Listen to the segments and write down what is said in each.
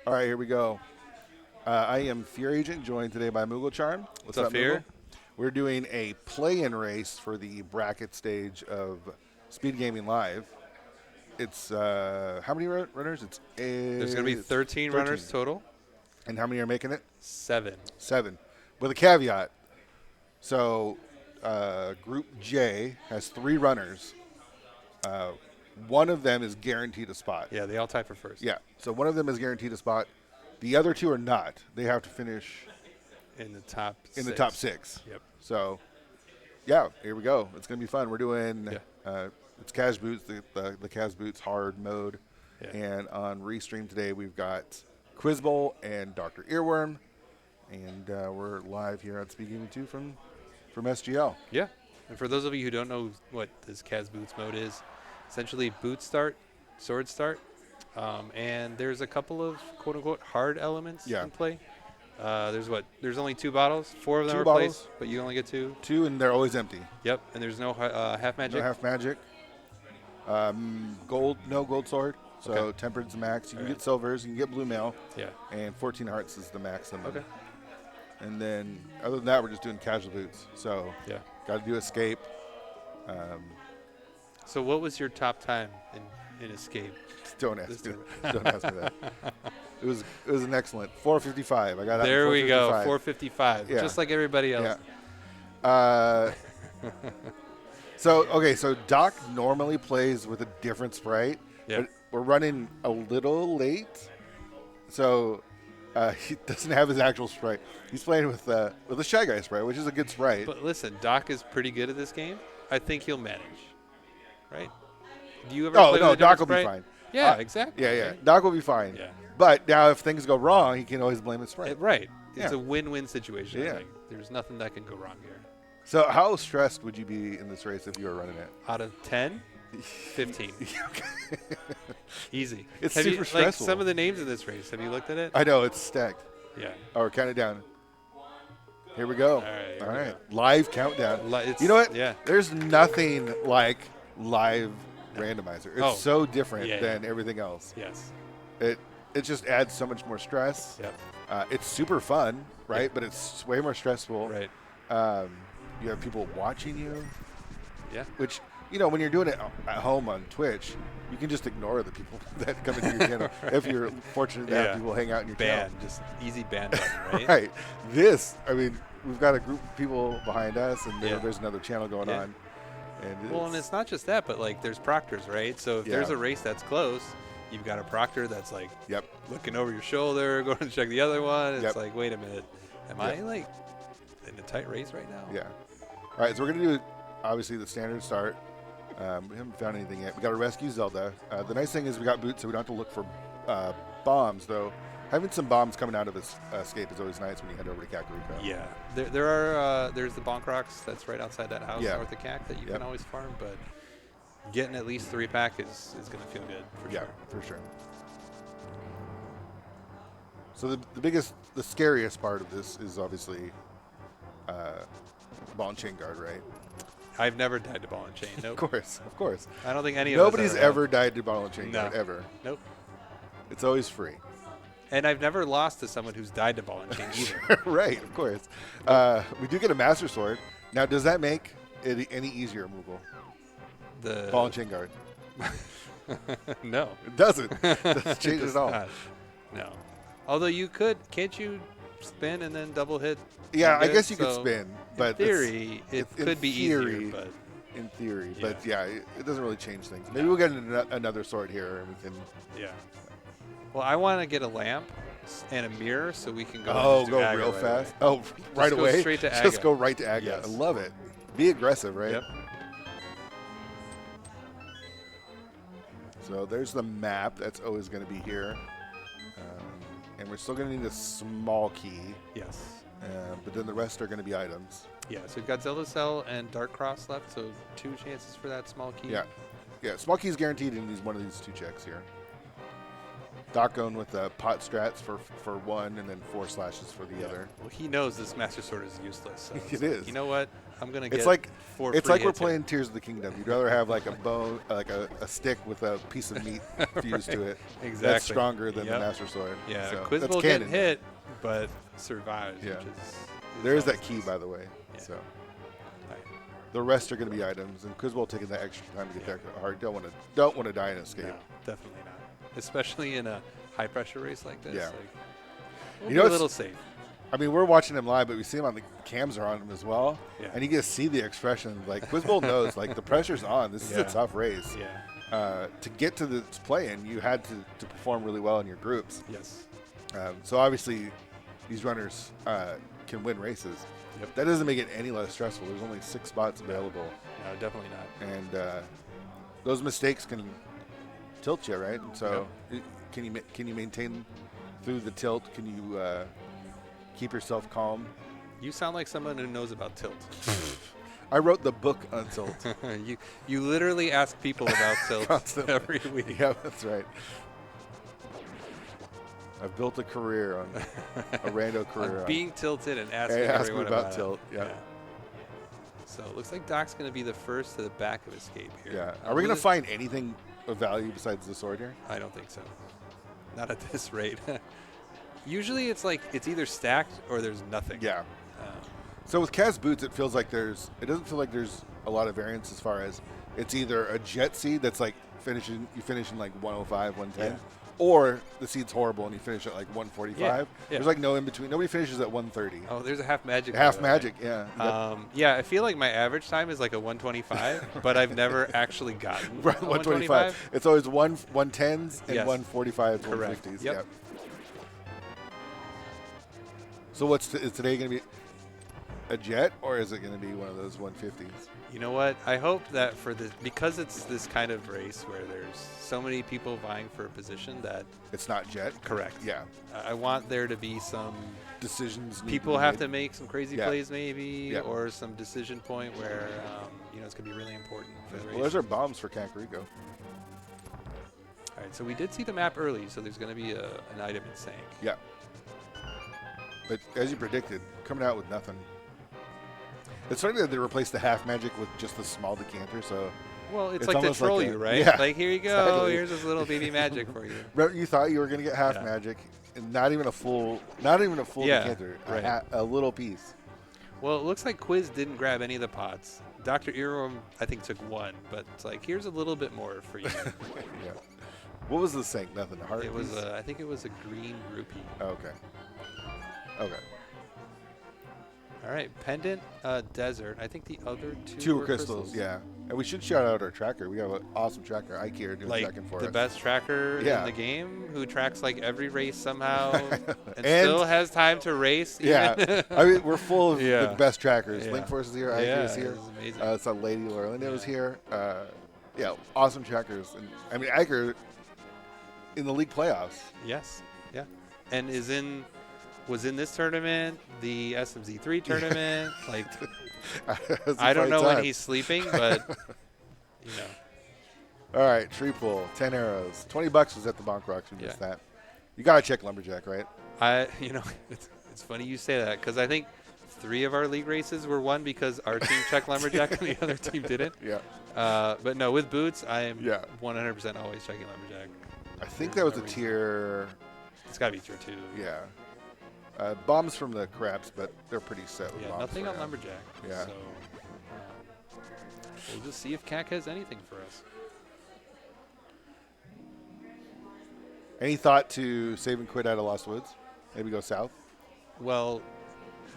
All right, here we go. I am Fear Agent, joined today by Moogle Charm. What's up, Fear? Moogle? We're doing a play-in race for the bracket stage of Speedgaming Live. It's how many runners? There's going to be 13 runners total. And how many are making it? 7. 7, with a caveat. So Group J has 3 runners. One of them is guaranteed a spot. Yeah, they all tie for first. Yeah, so one of them is guaranteed a spot. The other 2 are not. They have to finish in the top in 6. the top 6. Yep. So, yeah, here we go. It's gonna be fun. We're doing it's Cash Boots, the Cash Boots hard mode, and on Restream today we've got Quizbowl and Dr. Earworm, and we're live here at Speedgaming 2 from SGL. Yeah, and for those of you who don't know what this Cash Boots mode is, essentially boot start, sword start, and there's a couple of quote unquote hard elements in play. There's only 2 bottles. 4 of them 2 are bottles, placed, but you only get 2. 2, and they're always empty. Yep, and there's no half magic. No half magic. No gold sword. So tempered's the max. You can get silvers. You can get blue mail. Yeah. And 14 hearts is the maximum. Okay. And then other than that, we're just doing casual boots. So got to do escape. So what was your top time in escape? Don't ask me. Don't ask me that. It was an excellent 4:55. I got out. There we go. 4:55. Yeah. Just like everybody else. Yeah. So Doc normally plays with a different sprite. Yeah. But we're running a little late, so he doesn't have his actual sprite. He's playing with a Shy Guy sprite, which is a good sprite. But listen, Doc is pretty good at this game. I think he'll manage. Right? Do you ever play with a Doc will sprite? be fine. Yeah, exactly. Yeah. Right? Doc will be fine. Yeah. But now if things go wrong, he can always blame his sprite. Right. It's a win-win situation. Yeah. I think. There's nothing that can go wrong here. So how stressed would you be in this race if you were running it? Out of 10, 15. Easy. It's have super stressful. Like some of the names in this race, have you looked at it? I know, it's stacked. Yeah. Or count it down. Here we go. All right. Live countdown. You know what? Yeah. There's nothing like live randomizer. It's so different than everything else. Yes. It just adds so much more stress. Yep. It's super fun, right? But it's way more stressful. Right. You have people watching you. Yeah. Which, when you're doing it at home on Twitch, you can just ignore the people that come into your channel. If you're fortunate to have people hang out in your channel. Just easy ban button, right? Right. We've got a group of people behind us, and there's another channel going on. And it's not just that, but like there's proctors, right? So if there's a race that's close, you've got a proctor that's like looking over your shoulder, going to check the other one. It's like, wait a minute, am I like in a tight race right now? Yeah. All right, so we're gonna do obviously the standard start. We haven't found anything yet. We got to rescue Zelda. The nice thing is we got boots, so we don't have to look for bombs, though. Having some bombs coming out of this escape is always nice when you head over to Kakariko. Yeah, there's the bonk rocks that's right outside that house north of Kak that you can always farm, but getting at least 3-pack is going to feel good for sure. For sure. So the scariest part of this is obviously ball and chain guard, right? I've never died to ball and chain. Nope. Of course. I don't think Nobody's ever died to ball and chain guard, ever. Nope. It's always free. And I've never lost to someone who's died to ball and chain either. Right, of course. We do get a Master Sword. Now, does that make it any easier, Moogle? The ball and chain guard. No. It doesn't. It doesn't change it at all. Not. No. Although can't you spin and then double hit? Yeah, I guess you could spin. But in theory, it could be easier. But in theory. But it doesn't really change things. Maybe we'll get another sword here and we can. Yeah. Well, I want to get a lamp and a mirror so we can go. Go real fast. Away. Right away. Go straight to Aga. Just go right to Aga. Yes. I love it. Be aggressive, right? Yep. So there's the map. That's always going to be here. And we're still going to need a small key. Yes. But then the rest are going to be items. Yeah, so we've got Zelda Cell and Dark Cross left, so 2 chances for that small key. Yeah, small key is guaranteed in one of these 2 checks here. Doc going with the pot strats for 1 and then 4 slashes for the other. Well, he knows this Master Sword is useless. So it is. You know what? I'm gonna get. It's like we're playing Tears of the Kingdom. You'd rather have like a bone, like a stick with a piece of meat fused to it. Exactly. That's stronger than the Master Sword. Yeah, so Quizbowl getting hit, but survives. Yeah. Which is there is that key, by the way. Yeah. So the rest are going to be items, and Quizbowl taking that extra time to get that hard. Don't want to die in escape. No, definitely not. Especially in a high pressure race like this. Yeah. Like, we'll be a little safe. I mean, we're watching him live, but we see him on the cams are on him as well, and you get to see the expression. Like Quizbowl knows, like the pressure's on. This is a tough race. Yeah. To get to this play-in, you had to perform really well in your groups. Yes. So obviously, these runners can win races. Yep. That doesn't make it any less stressful. There's only 6 spots available. No, definitely not. And those mistakes can tilt you, right? And so, can you maintain through the tilt? Can you keep yourself calm? You sound like someone who knows about tilt. I wrote the book on tilt. you literally ask people about tilt every week. Yeah, that's right. I've built a career on a rando career on being tilted and asking everyone about tilt. Yeah. So it looks like Doc's going to be the first to the back of escape here. Yeah. Are we going to find anything of value besides the sword here? I don't think so. Not at this rate. Usually it's like it's either stacked or there's nothing. Yeah. So with Kaz boots, it feels like it doesn't feel like there's a lot of variance as far as it's either a jet seed that's like you finish in like 105, 110, or the seed's horrible and you finish at like 145. Yeah. There's like no in between. Nobody finishes at 130. Oh, there's a half magic. Half magic, yeah. Yeah, I feel like my average time is like a 125, but I've never actually gotten 125. It's always 110s and 145s, Correct. 150s. Yep. So is today going to be a jet, or is it going to be one of those 150s? You know what? I hope that because it's this kind of race where there's so many people vying for a position that it's not jet. Correct. Yeah. I want there to be some decisions. People have to make some crazy plays, maybe, or some decision point where it's going to be really important for the race. Well, those are bombs for Kakariko. All right, so we did see the map early, so there's going to be an item in Sank. Yeah. But as you predicted, coming out with nothing. It's funny that they replaced the half magic with just the small decanter. So, well, it's like to troll you, right? Yeah, like, here you go. Exactly. Here's this little baby magic for you. You thought you were going to get half magic, and not even a full decanter. Right. A little piece. Well, it looks like Quiz didn't grab any of the pots. Dr. Earworm, I think, took one, but it's like, here's a little bit more for you. Yeah. What was the Sank? Nothing. A heart. It was. I think it was a green rupee. Oh, okay. Okay. All right, pendant, desert. I think the other two were crystals. Yeah, and we should shout out our tracker. We have an awesome tracker, Ike here, doing tracking for us. The best tracker in the game, who tracks like every race somehow, and still has time to race. Yeah, I mean we're full of the best trackers. Yeah. Link Force is here, Ike is here. Amazing. It's Lady Lorlinda was here. Yeah, awesome trackers. And I mean Iker in the league playoffs. Yes. Yeah, and was in this tournament, the SMZ3 tournament. Like, I don't know when he's sleeping, but, you know. All right, tree pool, 10 arrows. $20 was at the Bonk Rocks. We missed that. You got to check Lumberjack, right? It's funny you say that because I think 3 of our league races were won because our team checked Lumberjack and the other team didn't. Yeah. But no, with boots, I am 100% always checking Lumberjack. I think that was a tier. It's got to be tier 2. Yeah. Bombs from the craps, but they're pretty set with bombs. Nothing on Lumberjack. Yeah. So we'll just see if CAC has anything for us. Any thought to save and quit out of Lost Woods? Maybe go south? Well,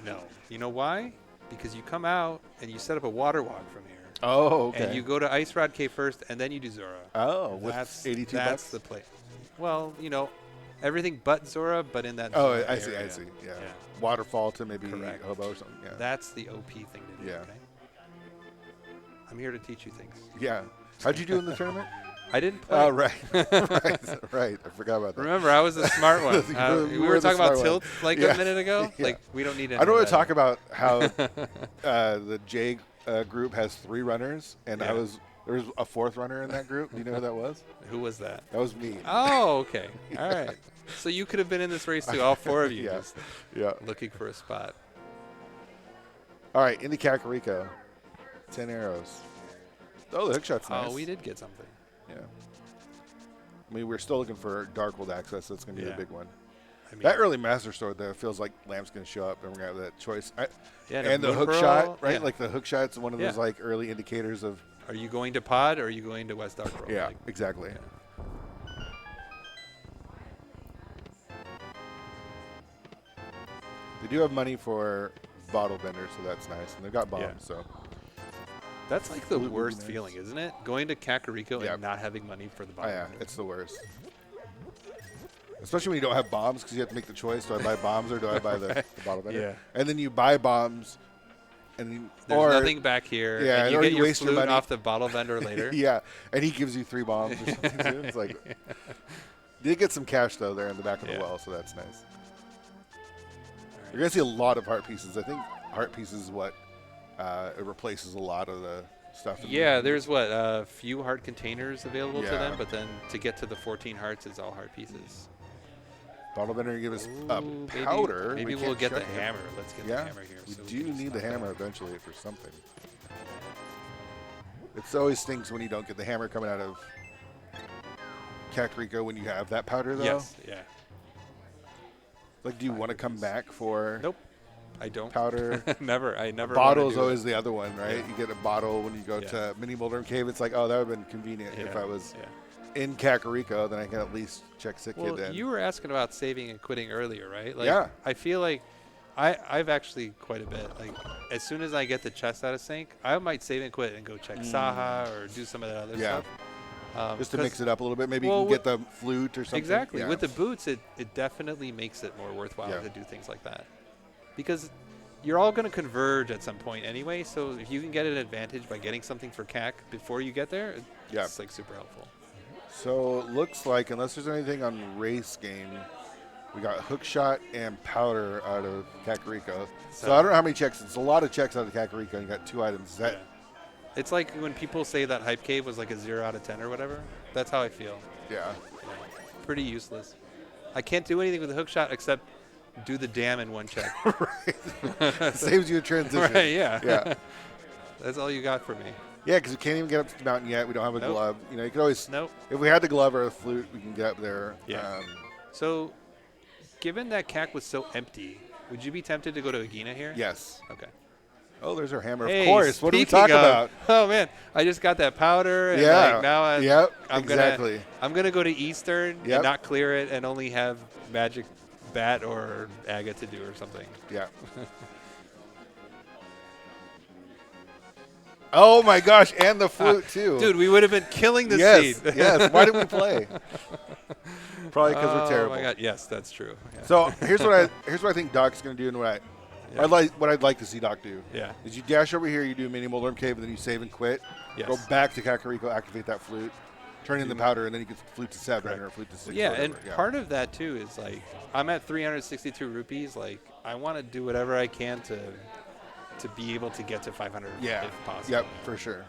no. You know why? Because you come out and you set up a water walk from here. Oh, okay. And you go to Ice Rod Cave first, and then you do Zora. Oh, with $82? That's the play. Well, everything but Zora, but in that I area. see. Yeah. Waterfall to maybe Hobo or something. Yeah. That's the OP thing to do. Yeah. Okay? I'm here to teach you things. Yeah. How'd you do in the tournament? I didn't play. Oh, right. Right. I forgot about that. Remember, I was the smart one. We were talking about tilt a minute ago. Yeah. Like, we don't need any I don't want to talk about how the J group has 3 runners, and there was a 4th runner in that group. Do you know who that was? Who was that? That was me. Oh, okay. All right. So you could have been in this race too, all 4 of you. Yeah. Looking for a spot. All right, into Kakariko. 10 arrows. Oh, the hook shot's nice. Oh, we did get something. Yeah. I mean, we're still looking for Darkwold access. That's going to be the big one. I mean, that early Master Sword, though, feels like Lamp's going to show up, and we're going to have that choice. And the hook Pearl, shot, right? Like the hook shot's one of those like early indicators of. Are you going to Pod or are you going to West Dark Pearl? Yeah, like, exactly. Yeah. They do have money for bottle vendors, so that's nice. And they've got bombs, so. That's like the worst feeling, isn't it? Going to Kakariko and not having money for the bottle. Oh, yeah, it's the worst. Especially when you don't have bombs, because you have to make the choice: do I buy bombs or do I buy the bottle vendor? Yeah. And then you buy boms, and there's nothing back here. Yeah, and you get your flute money off the bottle vendor later. Yeah, and he gives you 3 bombs or something too. It's like, did get some cash though there in the back of the well, so that's nice. You're gonna see a lot of heart pieces. I think heart pieces is what it replaces a lot of the stuff. Yeah, there's a few heart containers available to them, but then to get to the 14 hearts, it's all heart pieces. Bottle vendor give us a powder. Maybe we'll get the hammer. Let's get the hammer here. We do need the hammer eventually for something. It always stinks when you don't get the hammer coming out of Kakariko when you have that powder, though. Yes, yeah. Like, do you want to come back for? Nope, I don't. Powder. Never. I never. Bottle is always the other one, right? Yeah. You get a bottle when you go to Mini Moldorm Cave. It's like, oh, that would have been convenient if I was in Kakariko. Then I can at least check Sick Kid then. You were asking about saving and quitting earlier, right? Like, I feel like I've actually quite a bit. Like, as soon as I get the chest out of sync, I might save and quit and go check Saha or do some of that other stuff. Just to mix it up a little bit. Maybe you can get the flute or something. Exactly. Yeah. With the boots, it definitely makes it more worthwhile to do things like that. Because you're all going to converge at some point anyway, so if you can get an advantage by getting something for CAC before you get there, it's like super helpful. So it looks like, unless there's anything on race game, we got hookshot and powder out of Kakariko. So I don't know how many checks. It's a lot of checks out of Kakariko, and you got 2 items. Is that It's like when people say that Hype Cave was like a 0 out of 10 or whatever. That's how I feel. Yeah. Pretty useless. I can't do anything with a hook shot except do the dam in 1 check. Right. Saves you a transition. Right, yeah. Yeah. That's all you got for me. Yeah, because we can't even get up to the mountain yet. We don't have a glove. You know, you could always. Nope. If we had the glove or a flute, we can get up there. Yeah. So, given that CAC was so empty, would you be tempted to go to Agina here? Yes. Okay. Oh, there's our hammer. Hey, of course. What are we talking about? Oh man, I just got that powder. And like now I'm gonna go to Eastern and not clear it and only have Magic Bat or Aga to do or something. Yeah. Oh my gosh, and the flute too. Dude, we would have been killing the seed. Yes. Why did we play? Probably because we're terrible. Oh my god. Yes, that's true. Yeah. So here's what I think Doc's gonna do, and what I'd like to see Doc do. Yeah. Is you dash over here, you do a Mini Moldorm Cave, and then you save and quit. Yes. Go back to Kakariko, activate that flute, turn in the powder, and then you can flute to 7 or flute to 6. Yeah, and part of that too is like I'm at 362 rupees. Like I want to do whatever I can to be able to get to 500 if possible. Yep, for sure.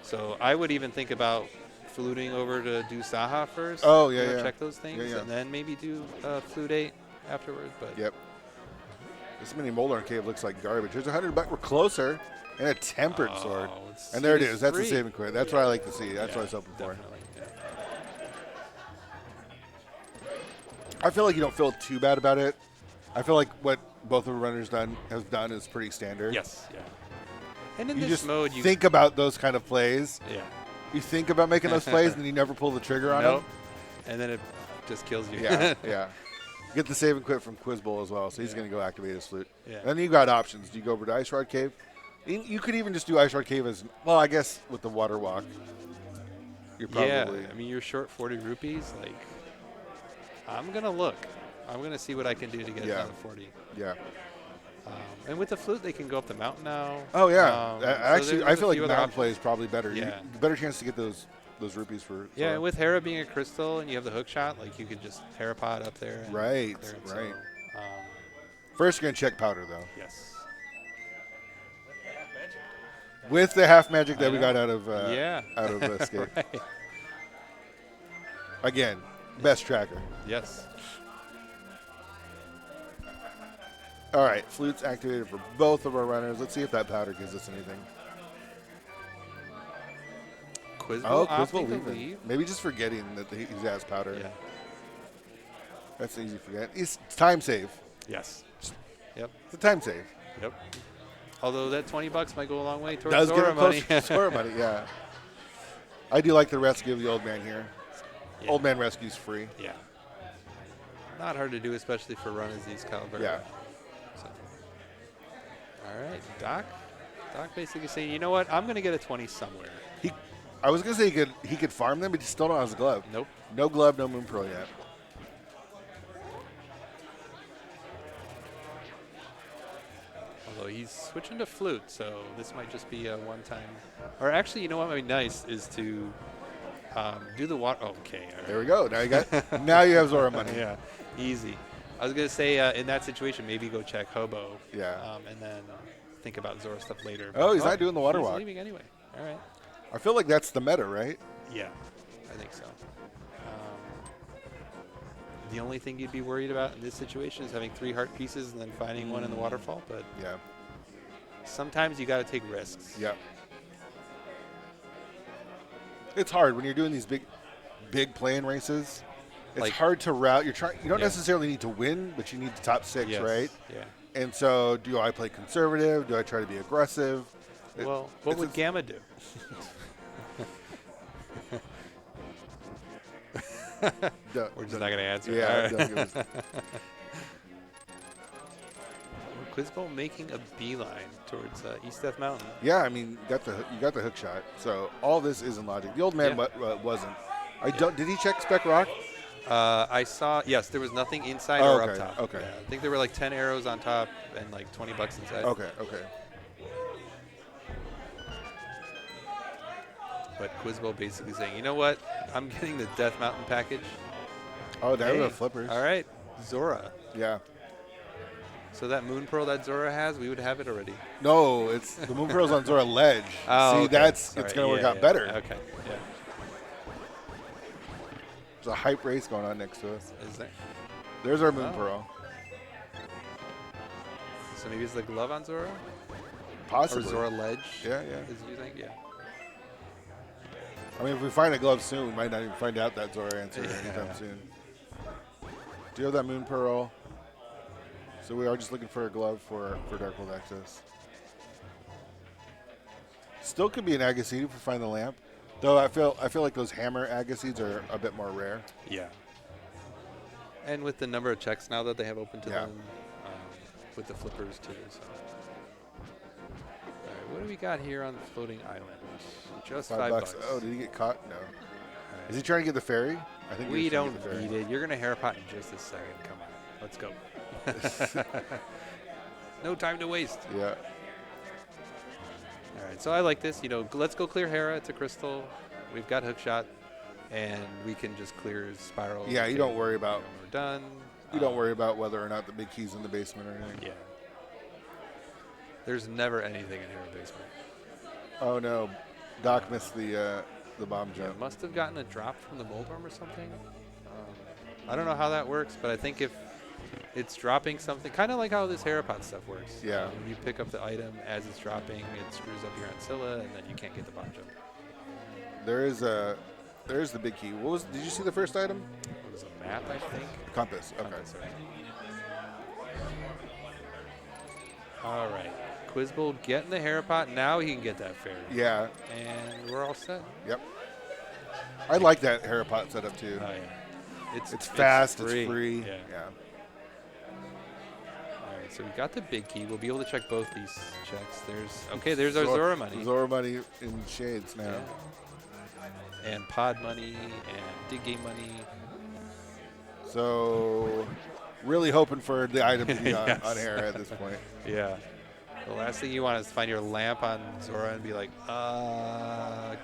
So I would even think about fluting over to do Saha first. Oh, yeah. Check those things, and then maybe do Flute 8 afterwards. But this Mini Moldorm Cave looks like garbage. There's $100. We're closer. And a tempered sword. And there it is. That's the save and quit. That's what I like to see. That's what I was hoping for. I feel like you don't feel too bad about it. I feel like what both of the runners have done is pretty standard. Yes. Yeah. And in you this just mode, you think about those kind of plays. Yeah. You think about making those plays, and you never pull the trigger on them. And then it just kills you. Yeah. Get the save and quit from Quizbowl as well, so he's going to go activate his flute. Yeah. And then you got options. Do you go over to Ice Rod Cave? You could even just do Ice Rod Cave as well. I guess with the water walk, you're probably. Yeah, I mean you're short 40 rupees. Like, I'm gonna look. I'm gonna see what I can do to get another 40. Yeah. And with the flute, they can go up the mountain now. Oh yeah. Actually, I feel like mountain play is probably better. Yeah. Better chance to get those rupees for. Yeah, and with Hera being a crystal and you have the hook shot, like you could just Hera pod up there. And right. So, first, you're gonna check powder though. Yes. With the half magic that we got out of Escape. Right. Again, best tracker. Yes. All right, Flute's activated for both of our runners. Let's see if that powder gives us anything. Quizbowl Quizbowl opting to leaving. leave? Maybe just forgetting that he has powder. Yeah. That's easy to forget. It's time save. Yes. Yep. It's a time save. Yep. Although that $20 might go a long way towards Does Zora get money. close to Zora money, yeah. I do like the rescue of the old man here. Yeah. Old man rescue's free. Yeah. Not hard to do, especially for runners these caliber. Yeah. So. All right, Doc. Doc basically saying, you know what? I'm going to get a 20 somewhere. I was going to say he could farm them, but he still don't have his glove. Nope. No glove, no Moon Pearl yet. Although he's switching to Flute, so this might just be a one-time. Or actually, you know what might be nice is to do the water. Okay. All right. There we go. Now you have Zora money. Yeah, easy. I was going to say, in that situation, maybe go check Hobo. Yeah. And then think about Zora stuff later. Oh, he's not doing the water walk. He's leaving anyway. All right. I feel like that's the meta, right? Yeah, I think so. The only thing you'd be worried about in this situation is having 3 heart pieces and then finding one in the waterfall. But yeah, sometimes you got to take risks. Yeah. It's hard when you're doing these big playing races. It's Like, hard to route. You don't necessarily need to win, but you need the top 6, Yes. right? Yeah. And so, do I play conservative? Do I try to be aggressive? Well, what would Gamma do? We're just not going to answer. Yeah. All right. Quizbowl making a beeline towards East Death Mountain. Yeah, I mean, you got the hook shot. So all this is in logic. The old man wasn't. Did he check Spec Rock? I saw, yes, there was nothing inside or up top. Okay. Yeah, I think there were like 10 arrows on top and like $20 inside. Okay. But Quizbowl basically saying, you know what? I'm getting the Death Mountain package. Oh, there we go, flippers. All right, Zora. Yeah. So that Moon Pearl that Zora has, we would have it already. No, it's the Moon Pearl's on Zora Ledge. Oh, See, okay. it's going to work out better. Okay, yeah. There's a hype race going on next to us. Is there? There's our Moon Pearl. So maybe it's the glove on Zora? Possibly. Or Zora Ledge? Yeah. Is you think? Yeah. I mean, if we find a glove soon, we might not even find out that Zora answer anytime soon. Do you have that Moon Pearl? So we are just looking for a glove for Darkhold access. Still could be an Agassiz if we find the lamp. Though I feel like those hammer Agassiz are a bit more rare. Yeah. And with the number of checks now that they have open to them, with the flippers too. So. All right, what do we got here on the floating island? Just $5. Oh, did he get caught? No. Right. Is he trying to get the ferry? I think we don't need it. You're going to hairpot in just a second. Come on. Let's go. No time to waste. Yeah. All right. So I like this. You know, let's go clear Hera. It's a crystal. We've got hookshot, and we can just clear Spiral. Yeah, you don't worry about. We're done. You don't worry about whether or not the big key's in the basement or anything. Yeah. There's never anything in Hera basement. Oh no, Doc missed the bomb jump. Yeah, must have gotten a drop from the Moldworm or something. I don't know how that works, but I think if it's dropping something, kind of like how this Herapod stuff works. Yeah. When you pick up the item as it's dropping, it screws up your Ancilla, and then you can't get the bomb jump. There's the big key. Did you see the first item? It was a map, I think. Compass. Okay. Compass, right. All right. Quizbowl getting the Herapot. Now he can get that fairy. Yeah. And we're all set. Yep. I like that Herapot setup too. Oh, yeah. It's fast. It's free. Yeah. All right, so we got the big key. We'll be able to check both these checks. There's our Zora money. Zora money in shades now. Yeah. And pod money and dig game money. So, really hoping for the item to be Yes. on Hera at this point. Yeah. The last thing you want is to find your lamp on Zora and be like,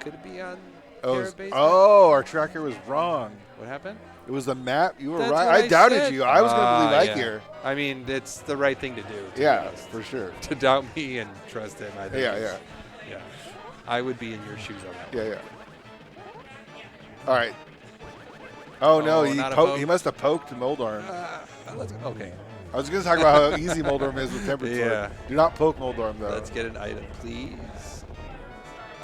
could it be on Hera basement? Oh, our tracker was wrong. What happened? It was the map. You were That's right. what I doubted said. you. I was going to believe yeah. I mean, it's the right thing to do. To be honest. for sure. To doubt me and trust him, I think. Yeah. I would be in your shoes on that one. Yeah. All right. Oh, no, not a poke. he must have poked Moldarn. Let's go. Okay. I was going to talk about how easy Moldorm is with Tempered Sword. Do not poke Moldorm, though. Let's get an item, please.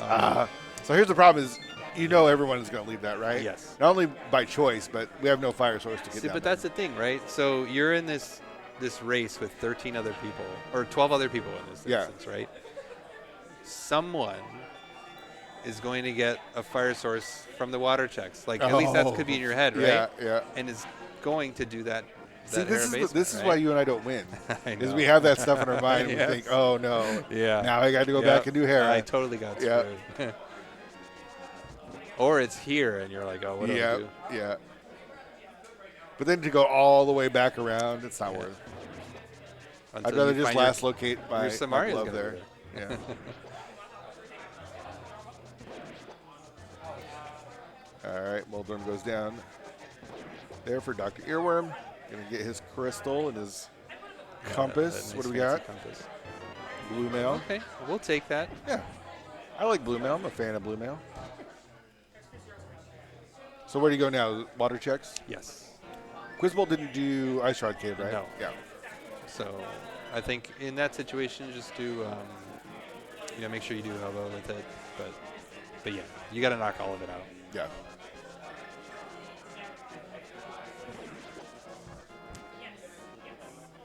So here's the problem is, you know everyone is going to leave that, right? Yes. Not only by choice, but we have no fire source to get down But there. that's the thing, right? So you're in this race with 13 other people, or 12 other people in this instance, right? Someone is going to get a fire source from the water checks. Like, at least that could be in your head, right? Yeah, yeah. And is going to do that. See, this is why you and I don't win. Is we know. have that stuff in our mind and we think, oh, no. Yeah. Now I got to go back and do Hera. I totally got screwed. Or it's here, and you're like, oh, what do I do? Yeah. But then to go all the way back around, it's not worth it. I'd rather just last locate my glove there. Yeah. All right, Moldorm goes down there for Dr. Earworm. Going to get his crystal and his compass. Nice what do we got? Compass. Blue mail. Okay, we'll take that. Yeah. I like blue mail. I'm a fan of blue mail. So where do you go now? Water checks? Yes. Quizbowl didn't do Ice Rod Cave, right? No. Yeah. So I think in that situation, just do, make sure you do hobo with it. But yeah, you got to knock all of it out. Yeah.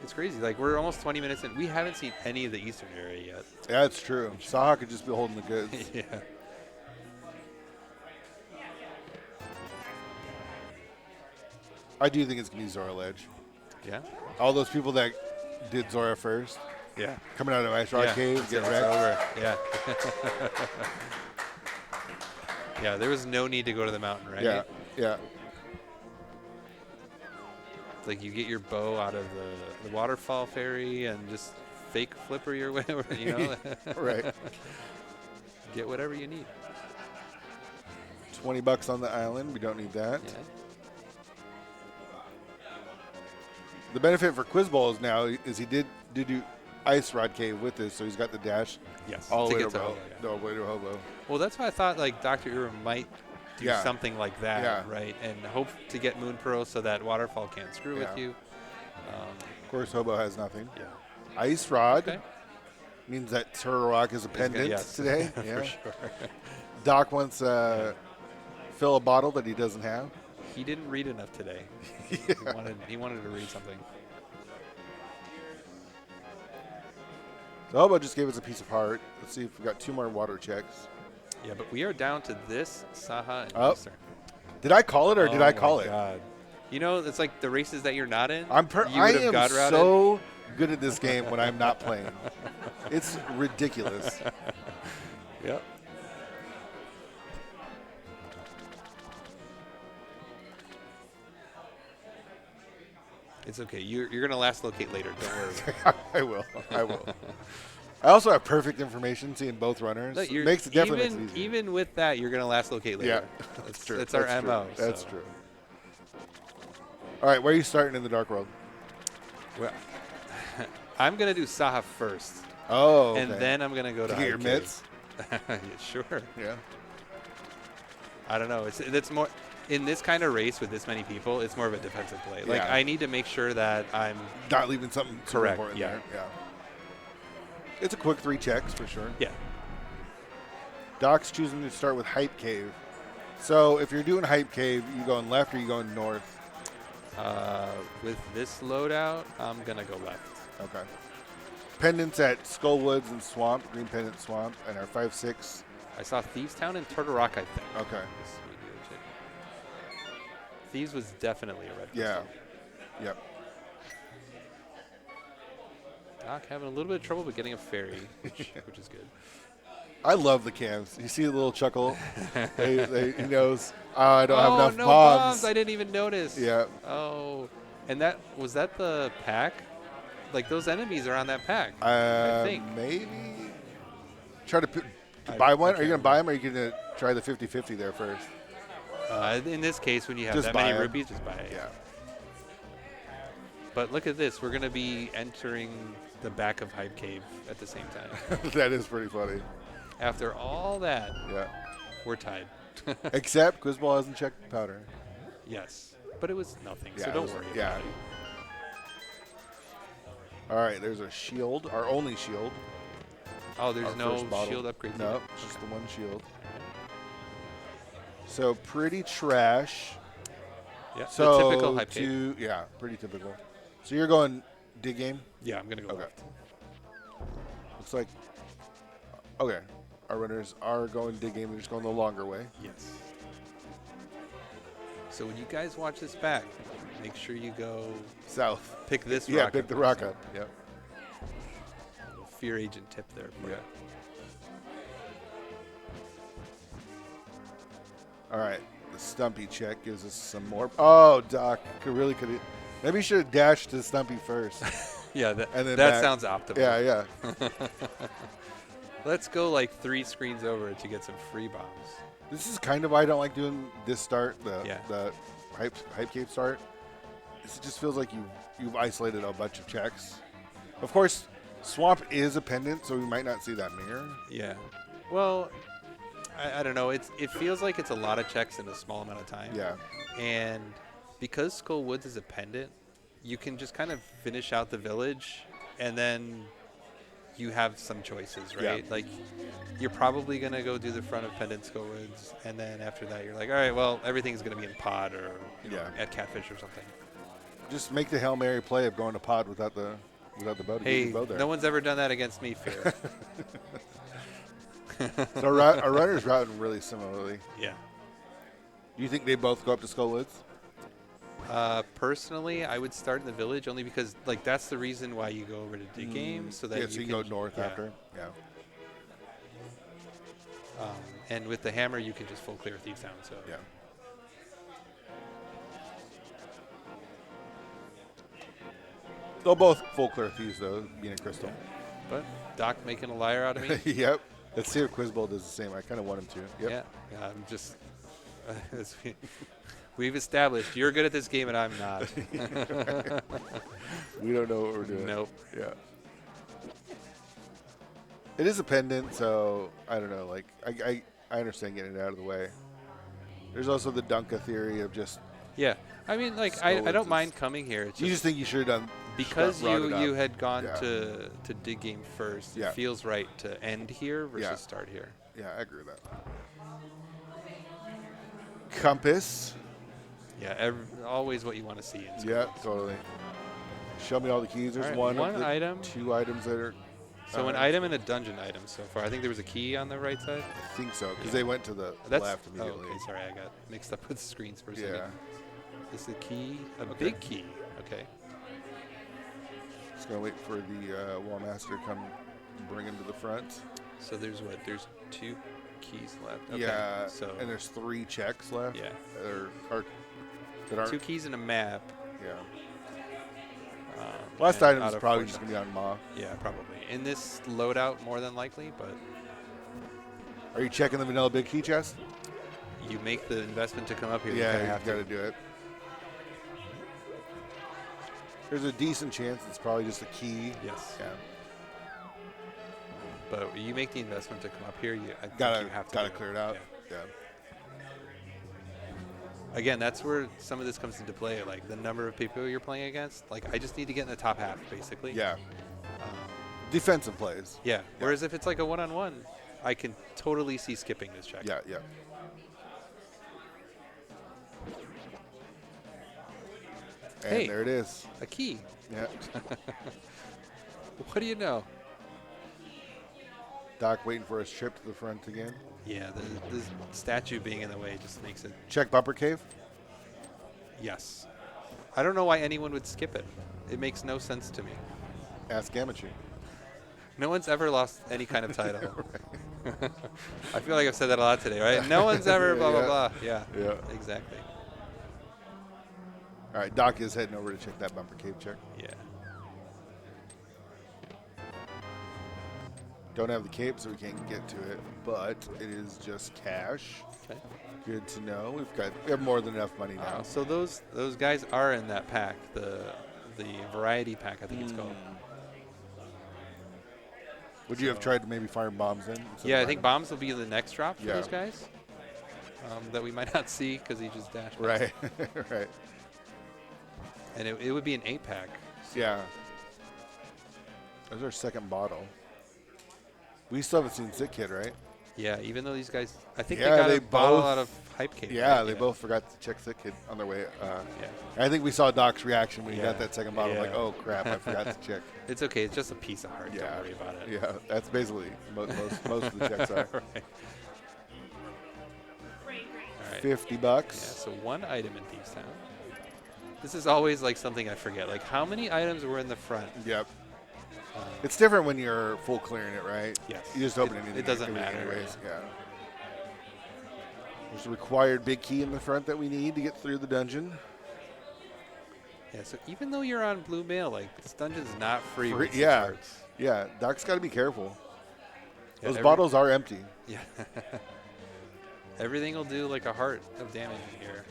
It's crazy. Like, we're almost 20 minutes in. We haven't seen any of the eastern area yet. Yeah, that's true. Saha could just be holding the goods. Yeah. I do think it's going to be Zora Ledge. Yeah? All those people that did Zora first. Yeah. Coming out of Ice Rod Cave, get wrecked. Over. Yeah. Yeah, there was no need to go to the mountain, right? Yeah, yeah. It's like you get your bow out of the waterfall ferry and just fake flipper your way over, Right. Get whatever you need. $20 on the island. We don't need that. Yeah. The benefit for Quizbowl is he did do Ice Rod Cave with this, so he's got the dash. Yes. All the way to Hobo. No, way to Hobo. Well, that's why I thought like Dr. Urim might do something like that, right? And hope to get Moon Pearl so that waterfall can't screw with you. Of course, Hobo has nothing. Yeah. Ice Rod means that Turtle Rock is a pendant today. Yeah. For sure. Doc wants fill a bottle that he doesn't have. He didn't read enough today. He wanted to read something. So Hobo just gave us a piece of heart. Let's see if we got 2 more water checks. Yeah, but we are down to this, Saha, and Eastern. Did I call it or did I call it? God. It's like the races that you're not in. I am so good at this game when I'm not playing. It's ridiculous. Yep. It's okay. You're going to last locate later. Don't worry. I will. I also have perfect information seeing both runners. Look, makes it definitely makes it easier. Even with that, you're going to last locate later. Yeah, that's true. That's our MO. That's true. All right, where are you starting in the Dark World? Well, I'm going to do Saha first. Oh, okay. And then I'm going to go to get your mitts? Yeah, sure. Yeah. I don't know. It's more in this kind of race with this many people. It's more of a defensive play. Like I need to make sure that I'm not leaving something too important there. Yeah. It's a quick 3 checks for sure. Yeah. Doc's choosing to start with Hype Cave. So if you're doing Hype Cave, you going left or you going north? With this loadout, I'm gonna go left. Okay. Pendants at Skull Woods and Swamp, Green Pendant Swamp, and our 5-6. I saw Thieves Town and Turtle Rock, I think. Okay. Thieves was definitely a red crystal. Yeah. Yep. Doc having a little bit of trouble but getting a fairy, which is good. I love the cams. You see the little chuckle? He knows, I don't have enough no bombs. I didn't even notice. Yeah. Oh, and was that the pack? Like, those enemies are on that pack, I think. Maybe. Try to buy one? Are you going to buy them or are you going to try the 50-50 there first? In this case, when you have just that many rupees, just buy it. Yeah. But look at this. We're going to be entering the back of Hype Cave at the same time. That is pretty funny. After all that, we're tied. Except Quizbowl hasn't checked powder. Yes. But it was nothing, so don't worry about it. All right, there's a shield, our only shield. Oh, there's no shield upgrade. No, just the one shield. So pretty trash. Yeah, so the typical hype tape. Yeah, pretty typical. So you're going dig game? Yeah, I'm going to go left. Looks like, okay, our runners are going dig game. They're just going the longer way. Yes. So when you guys watch this back, make sure you go south. Pick this rock. Yeah, pick the rock up. Yep. Fear agent tip there. Yeah. All right, the Stumpy check gives us some more. Oh, Doc, could have. Maybe you should have dashed to Stumpy first. Yeah, that sounds optimal. Yeah, yeah. Let's go like 3 screens over to get some free bombs. This is kind of why I don't like doing this start, the hype cape start. It just feels like you've isolated a bunch of checks. Of course, Swamp is a pendant, so we might not see that mirror. Yeah. Well, I don't know. It feels like it's a lot of checks in a small amount of time. Yeah. And because Skull Woods is a pendant, you can just kind of finish out the village, and then you have some choices, right? Yeah. Like, you're probably going to go do the front of Pendant Skull Woods, and then after that, you're like, all right, well, everything's going to be in pod or at Catfish or something. Just make the Hail Mary play of going to pod without the bow. Hey, no one's ever done that against me, Fear. So our runners routing really similarly. Yeah. Do you think they both go up to Skull Woods? Personally, I would start in the village only because, like, that's the reason why you go over to dig game, so that you can go north after. Yeah. And with the hammer, you can just full clear Thieves Town. So yeah. They'll both full clear Thieves though, being a crystal. But Doc making a liar out of me. Yep. Let's see if Quizbowl does the same. I kind of want him to. Yep. Yeah. I'm just. We've established you're good at this game and I'm not. We don't know what we're doing. Nope. Yeah. It is a pendant, so I don't know. Like I understand getting it out of the way. There's also the Dunka theory of just. Yeah, I mean, like I don't mind coming here. It's you just think you should have done because you had gone to dig game first. Yeah. It feels right to end here versus start here. Yeah, I agree with that. Compass. Yeah, always what you want to see. Yeah, totally. Show me all the keys. There's one item. 2 items that are. So an item and a dungeon item so far. I think there was a key on the right side. I think so, because they went to the left immediately. Oh, okay, sorry, I got mixed up with screens for a second. Yeah. This is a key, big key. Okay. Just gonna wait for the wall master to come bring him to the front. So there's 2 keys left. Okay. Yeah. So and there's 3 checks left. Yeah. That aren't 2 keys and a map. Yeah. Last item is probably 4 just going to be on Ma. Yeah, probably. In this loadout, more than likely, but. Are you checking the vanilla big key chest? You make the investment to come up here. Yeah, you got to do it. There's a decent chance it's probably just a key. Yes. Yeah. But you make the investment to come up here, you have to. Gotta clear it out. Yeah. Again, that's where some of this comes into play, like the number of people you're playing against. Like, I just need to get in the top half, basically. Yeah. Defensive plays. Yeah. Whereas if it's like a one-on-one, I can totally see skipping this check. Yeah, yeah. And hey, there it is. A key. Yeah. What do you know? Doc waiting for his trip to the front again. Yeah, the statue being in the way just makes it. Check bumper cave? Yes. I don't know why anyone would skip it. It makes no sense to me. Ask Amateur. No one's ever lost any kind of title. I feel like I've said that a lot today, right? No one's ever blah, blah, blah. Yeah. Yeah. Exactly. All right, Doc is heading over to check that bumper cave check. Yeah. Don't have the cape, so we can't get to it, but it is just cash. Okay. Good to know. We have more than enough money now. So those guys are in that pack, the variety pack, I think it's called. Would you have tried to maybe fire bombs in? Yeah, I think bombs will be the next drop for those guys that we might not see because he just dashed. Right, right. And it would be an 8-pack. So. Yeah. There's our second bottle. We still haven't seen Sick Kid, right? Yeah, even though these guys, I think they got a bottle out of Hype Cake. Yeah, right? they both forgot to check Sick Kid on their way. Yeah. I think we saw Doc's reaction when he got that second bottle. Like, oh crap, I forgot to check. It's okay. It's just a piece of heart. Yeah. Don't worry about it. Yeah, that's basically most of the checks are. Right. All right. $50. Yeah, so one item in Thieves Town. This is always like something I forget. Like how many items were in the front? Yep. It's different when you're full clearing it, right? Yes. You just open anything. It doesn't matter. Anyways. Yeah. There's a required big key in the front that we need to get through the dungeon. Yeah, so even though you're on Blue Mail, like this dungeon's not free. Yeah. Yeah. Doc's got to be careful. Yeah, those bottles are empty. Yeah. Everything will do like a heart of damage here.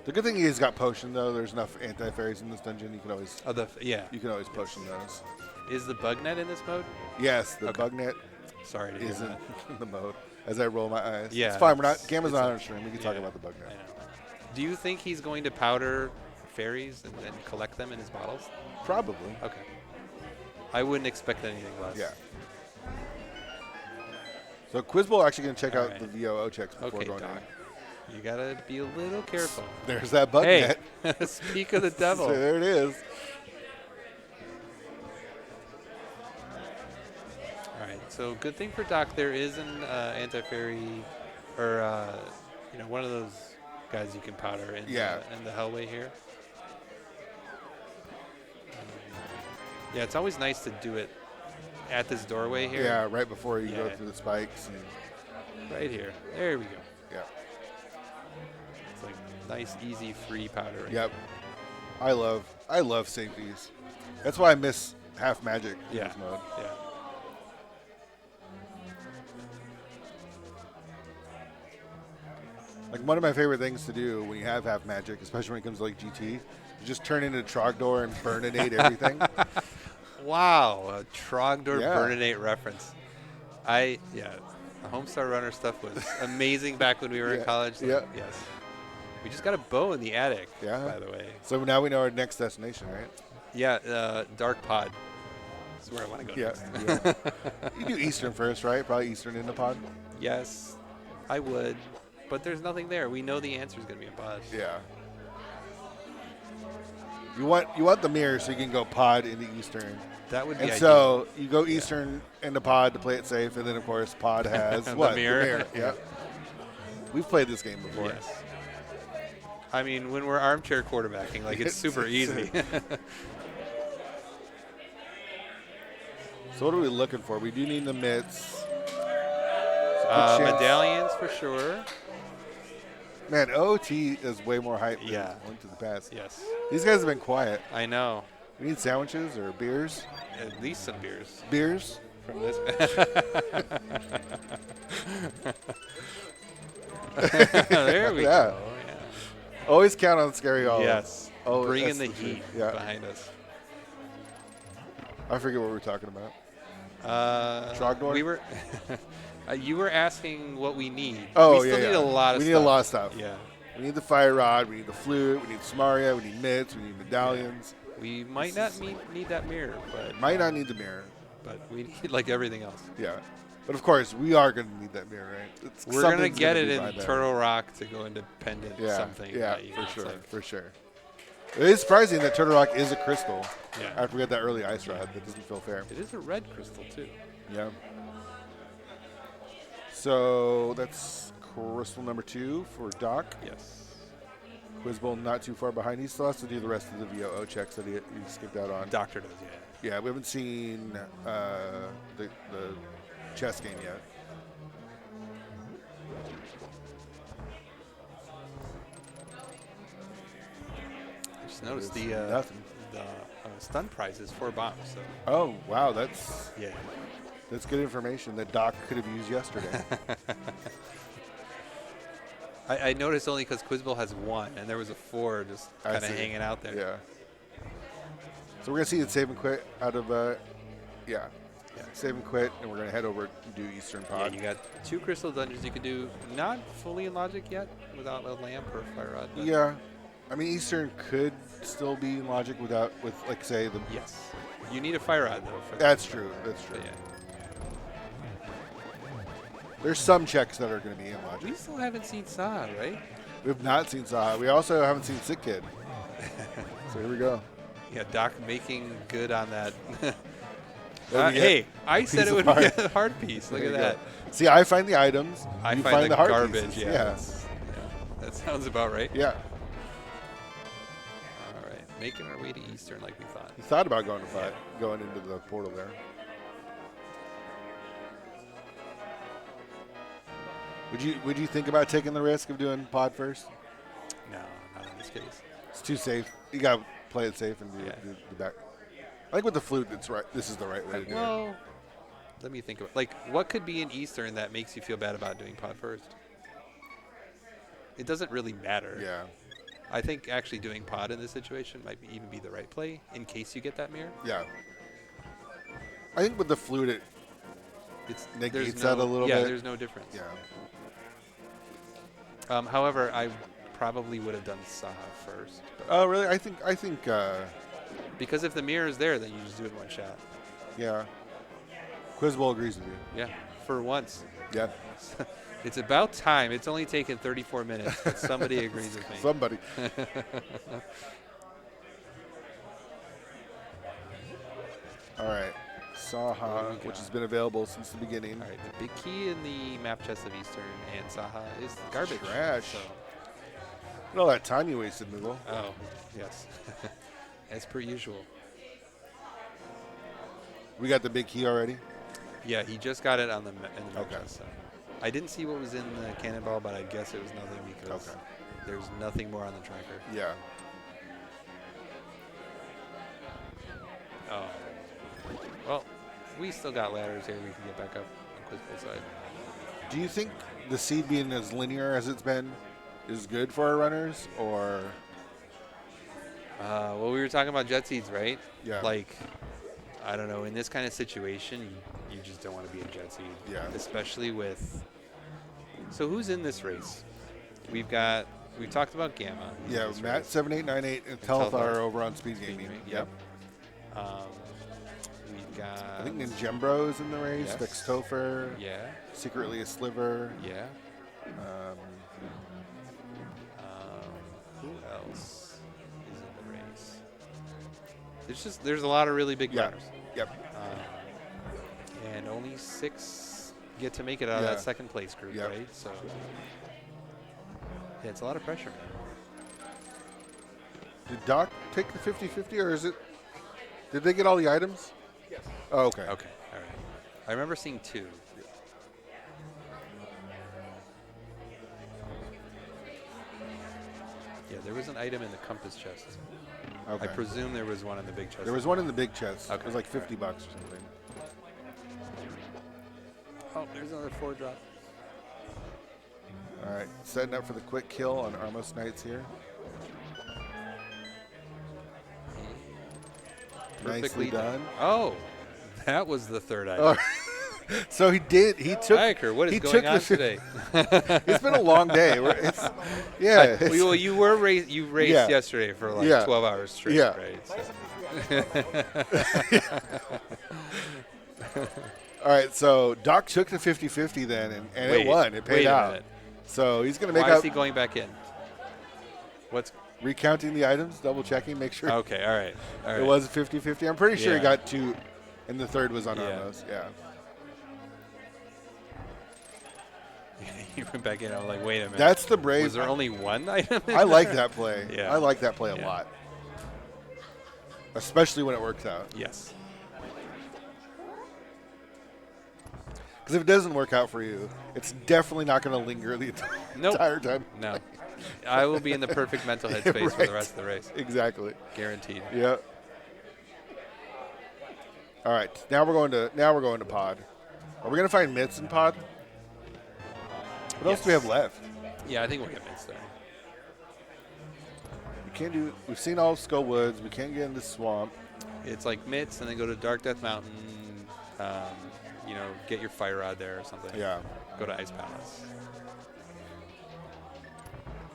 The good thing is he's got potion though. There's enough anti-fairies in this dungeon. You can always you can always potion those. Is the bug net in this mode? Yes, the bug net Sorry to hear isn't that. in the mode. As I roll my eyes. Yeah, it's fine. We're not. Gamma's not on stream. We can talk about the bug net. I know. Do you think he's going to powder fairies and collect them in his bottles? Probably. Okay. I wouldn't expect anything less. Yeah. So Quizbowl actually going to check out the VOO checks before going Doc. in. You gotta be a little careful. There's that bug net. Speak of the devil. So there it is. All right. So good thing for Doc, there is an anti-fairy, or one of those guys you can powder in the hellway here. Yeah, it's always nice to do it at this doorway here. Yeah, right before you go through the spikes. And right here. There we go. Yeah. It's like nice, easy, free powder. Yep. I love safeties. That's why I miss half magic in this mode. Yeah. Like one of my favorite things to do when you have half magic, especially when it comes to like GT, is just turn into Trogdor and burninate everything. Wow, a Trogdor burninate reference. The Homestar Runner stuff was amazing back when we were in college. Yes. We just got a bow in the attic, by the way. So now we know our next destination, right? Yeah, Dark Pod. That's where I want to go next. You do Eastern first, right? Probably Eastern in the pod? Yes, I would. But there's nothing there. We know the answer is going to be a pod. Yeah. You want the mirror so you can go pod into Eastern. That would be And ideal. so you go Eastern into pod to play it safe, and then, of course, pod has what? The mirror. Yep. We've played this game before. Yes. I mean, when we're armchair quarterbacking, like it's super easy. So what are we looking for? We do need the mitts. Medallions for sure. Man, OT is way more hype than Link to the Past. Yes. These guys have been quiet. I know. We need sandwiches or beers. At least some beers. Beers? From this. There we go. Yeah. Always count on Scary Olive. Yes. Oh, bring in the heat behind us. I forget what we were talking about. Trogdor? We were. You were asking what we need. Oh, we still need a lot of stuff. We need a lot of stuff. Yeah. We need the fire rod. We need the flute. We need Samaria. We need mitts. We need medallions. We might not need that mirror, but might not need the mirror. But we need like everything else. Yeah. But of course, we are going to need that mirror, right? We're going to get it in Turtle Rock to go independent something. Yeah, for sure. It is surprising that Turtle Rock is a crystal. Yeah. After we had that early ice rod, that doesn't feel fair. It is a red crystal too. Yeah. So that's crystal number 2 for Doc. Yes. Quizbowl not too far behind. He still has to do the rest of the VOO checks that he skipped out on. Doctor does, Yeah, we haven't seen the chess game yet. I just noticed the stun prize is 4 bombs. So. Oh wow, that's good information that Doc could have used yesterday. I noticed only because Quizbowl has 1, and there was a 4 just kind of hanging out there. Yeah. So we're gonna see it save and quit out of save and quit, and we're gonna head over and do Eastern Pod. Yeah, you got 2 crystal dungeons you could do. Not fully in logic yet without a lamp or a fire rod. Yeah. I mean, Eastern could still be in logic with like say the. Yes. You need a fire rod though. That's true. That's true. Yeah. There's some checks that are going to be in logic. We still haven't seen Saha, right? We've not seen Saha. We also haven't seen Sick Kid. So here we go. Yeah, Doc making good on that. Hey, I said it would be a hard piece. Look at that. See, I find the items. I you find the hard garbage. pieces. Yeah. That sounds about right. Yeah. All right, making our way to Eastern like we thought. You thought about going into the portal there. Would you think about taking the risk of doing pod first? No, not in this case. It's too safe. You gotta play it safe and do the back. I think with the flute, it's right. This is the right way to do it. Well, let me think of it. Like, what could be in Eastern that makes you feel bad about doing pod first? It doesn't really matter. Yeah. I think actually doing pod in this situation might even be the right play in case you get that mirror. Yeah. I think with the flute, it negates that a little bit. Yeah, there's no difference. Yeah. However, I probably would have done Saha first. Oh, really? I think. Because if the mirror is there, then you just do it in one shot. Yeah. Quizbowl agrees with you. Yeah, for once. Yeah. It's about time. It's only taken 34 minutes, but somebody agrees with me. Somebody. All right. Saha, which has been available since the beginning. All right, the big key in the map chest of Eastern and Saha is garbage. Trash. So. Look at all that time you wasted, Moogle. Oh, yes. As per usual. We got the big key already? Yeah, he just got it on in the map Okay. chest. So. I didn't see what was in the cannonball, but I guess it was nothing because there's nothing more on the tracker. Yeah. Oh. Well, we still got ladders here. We can get back up on Quizbowl side. Do you think the seed being as linear as it's been is good for our runners, or? Well, we were talking about jet seeds, right? Yeah. Like, I don't know. In this kind of situation, you just don't want to be a jet seed. Yeah. Especially with. So who's in this race? We've talked about Gamma. Yeah, Matt 7898 and Telthar over on Speedgaming. Yep. We've got. I think Ninjembro is in the race. Yes. Vextopher. Yeah. Secretly a Sliver. Yeah. Who else is in the race? There's a lot of really big runners. Yep. And only 6 get to make it out of that second place group, right? So yeah, it's a lot of pressure. Did Doc take the 50-50, or is it? Did they get all the items? Yes. Oh, okay. Okay. All right. I remember seeing 2. Yeah, there was an item in the compass chest. Okay. I presume there was one in the big chest. There was one in the big chest. Okay. It was like $50 or something. Oh, there's another 4 drop. All right, setting up for the quick kill on Armos Knights here. Nicely done. Oh, that was the 3rd item. Oh. So he took. Hiker, what is he going took on today? It's been a long day. Well, you raced yesterday for like 12 hours straight, right? So. All right, so Doc took the 50-50 then, and it won. It paid out. Minute. So he's going to make Why is he going back in? What's recounting the items, double checking, make sure. Okay, all right. It was 50-50. I'm pretty sure he got 2, and the 3rd was on Armos. Yeah. He went back in. I was like, wait a minute. That's the brave. Was there only 1 item? I like that play. Yeah. I like that play a lot, especially when it works out. Yes. Because if it doesn't work out for you, it's definitely not going to linger the entire time. No. I will be in the perfect mental headspace for the rest of the race. Exactly. Guaranteed. Yep. All right. Now we're going to pod. Are we going to find mitts in pod? What else do we have left? Yeah, I think we'll get mitts there. We've seen all of Skull Woods. We can't get into Swamp. It's like mitts, and then go to Dark Death Mountain. Get your fire rod there or something. Yeah. Go to Ice Palace.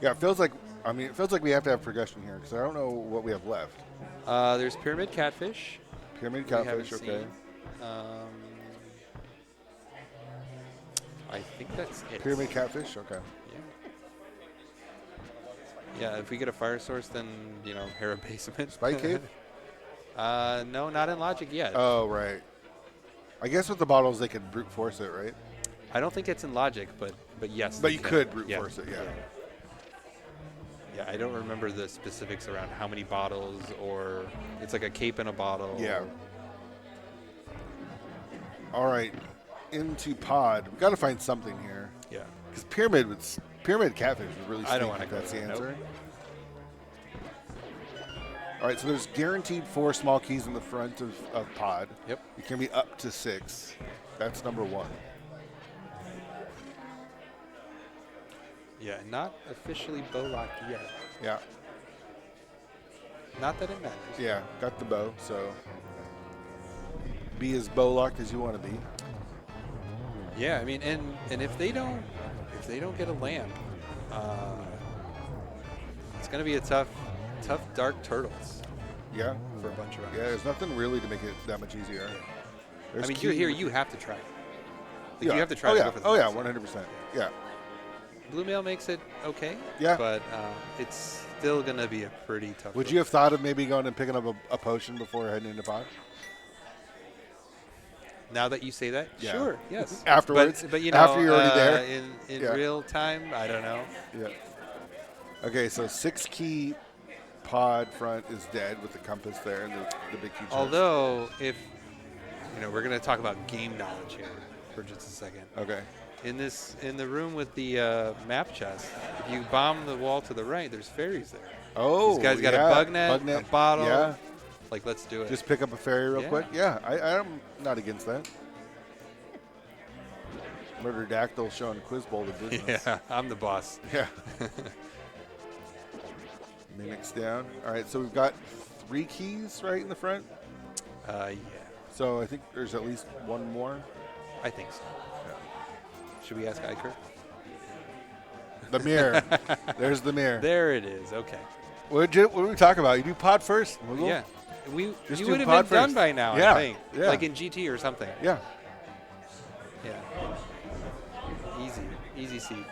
Yeah, it feels like I mean, it feels like we have to have progression here because I don't know what we have left. There's pyramid catfish. Pyramid catfish, okay. I think that's it. Pyramid catfish, okay. Yeah, if we get a fire source, then, Hera basement. Spike cave? No, not in logic yet. Oh, right. I guess with the bottles, they could brute force it, right? I don't think it's in logic, but yes. But you could brute force it, Yeah, I don't remember the specifics around how many bottles, or it's like a cape in a bottle. Yeah. All right, into pod. We got to find something here. Yeah. Because pyramid catfish is really. I don't want to. That's the answer. Nope. All right, so there's guaranteed 4 small keys in the front of pod. Yep. It can be up to 6. That's number 1. Yeah, not officially bow locked yet. Yeah. Not that it matters. Yeah, got the bow, so be as bow locked as you want to be. Yeah, I mean, and if they don't get a lamp, it's gonna be a tough dark turtles. Yeah. For a bunch of rounds. Yeah, there's nothing really to make it that much easier. Yeah. I mean, here you have to try. Like, yeah. You have to try. Oh to yeah. Go for the 100%. Yeah. Blue mail makes it okay. Yeah. But it's still gonna be a pretty tough. Would you have thought of maybe going and picking up a potion before heading into pod? Now that you say that, yeah. Sure, yes. Afterwards, but after you're already there, in real time, I don't know. Yeah. Okay, so 6 key pod front is dead with the compass there and the big key chest. Although, if we're gonna talk about game knowledge here for just a second. Okay. In the room with the map chest, if you bomb the wall to the right, there's fairies there. Oh, these guys got a bug net, a bottle. Yeah. Like, let's do it. Just pick up a fairy real quick. Yeah, I'm not against that. Murder Dactyl showing Quizbowl the business. Yeah, I'm the boss. Yeah. Mimics down. All right, so we've got 3 keys right in the front. Yeah. So I think there's at least 1 more. I think so. Yeah. Should we ask Iker? The mirror. There's the mirror. There it is. Okay. What did we talk about? You do pod first. Wiggle? Yeah. You would have been first. done by now, yeah. I think. Yeah. Like in GT or something. Yeah. Yeah. Easy seed.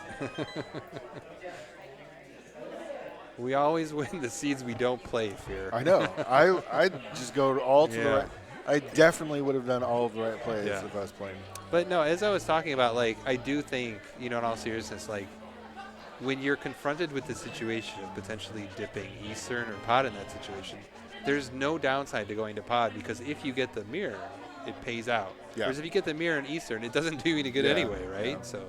We always win the seeds we don't play, Fear. I know. I just go all to the right. I definitely would have done all of the right plays if I was playing. But no, as I was talking about, like, I do think, in all seriousness, like, when you're confronted with the situation of potentially dipping Eastern or pod in that situation, there's no downside to going to pod, because if you get the mirror, it pays out. Yeah. Whereas if you get the mirror in Eastern, it doesn't do you any good anyway, right? Yeah. So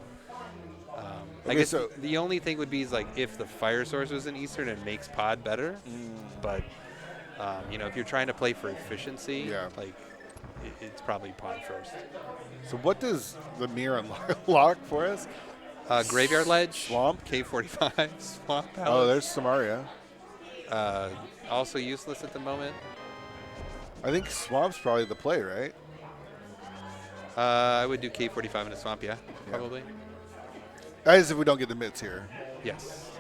Okay, I guess the only thing would be is, like, if the fire source was in Eastern, it makes pod better. But if you're trying to play for efficiency, like, it's probably pod first. So what does the mirror unlock for us? Graveyard Ledge, Swamp, K45, Swamp Palace. Oh, there's Samaria. Also useless at the moment. I think Swamp's probably the play, right? I would do K45 in a Swamp, probably. That is if we don't get the mitts here. Yes.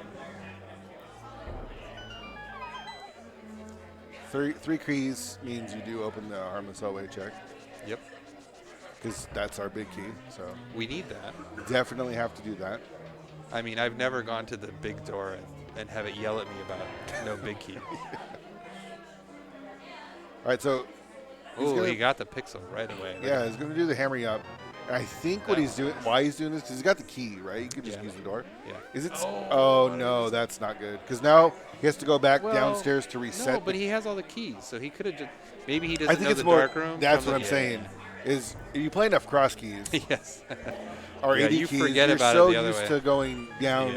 3 keys means you do open the harmless hallway check. Yep. Because that's our big key. So we need that. Definitely have to do that. I mean, I've never gone to the big door and have it yell at me about no big key. All right, so. He got the pixel right away. Yeah, he's going to do the hammering up. I think what he's doing, why he's doing this, because he's got the key, right? You could just use the door. Yeah. Is it? Oh no, that's not good. Because now he has to go back downstairs to reset. No, but he has all the keys, so he could have just. Maybe he doesn't I think know it's the more, dark room. That's what I'm saying. Is if you play enough cross keys. Yes. Or 80 you keys, forget you're about so it the other used way. to going down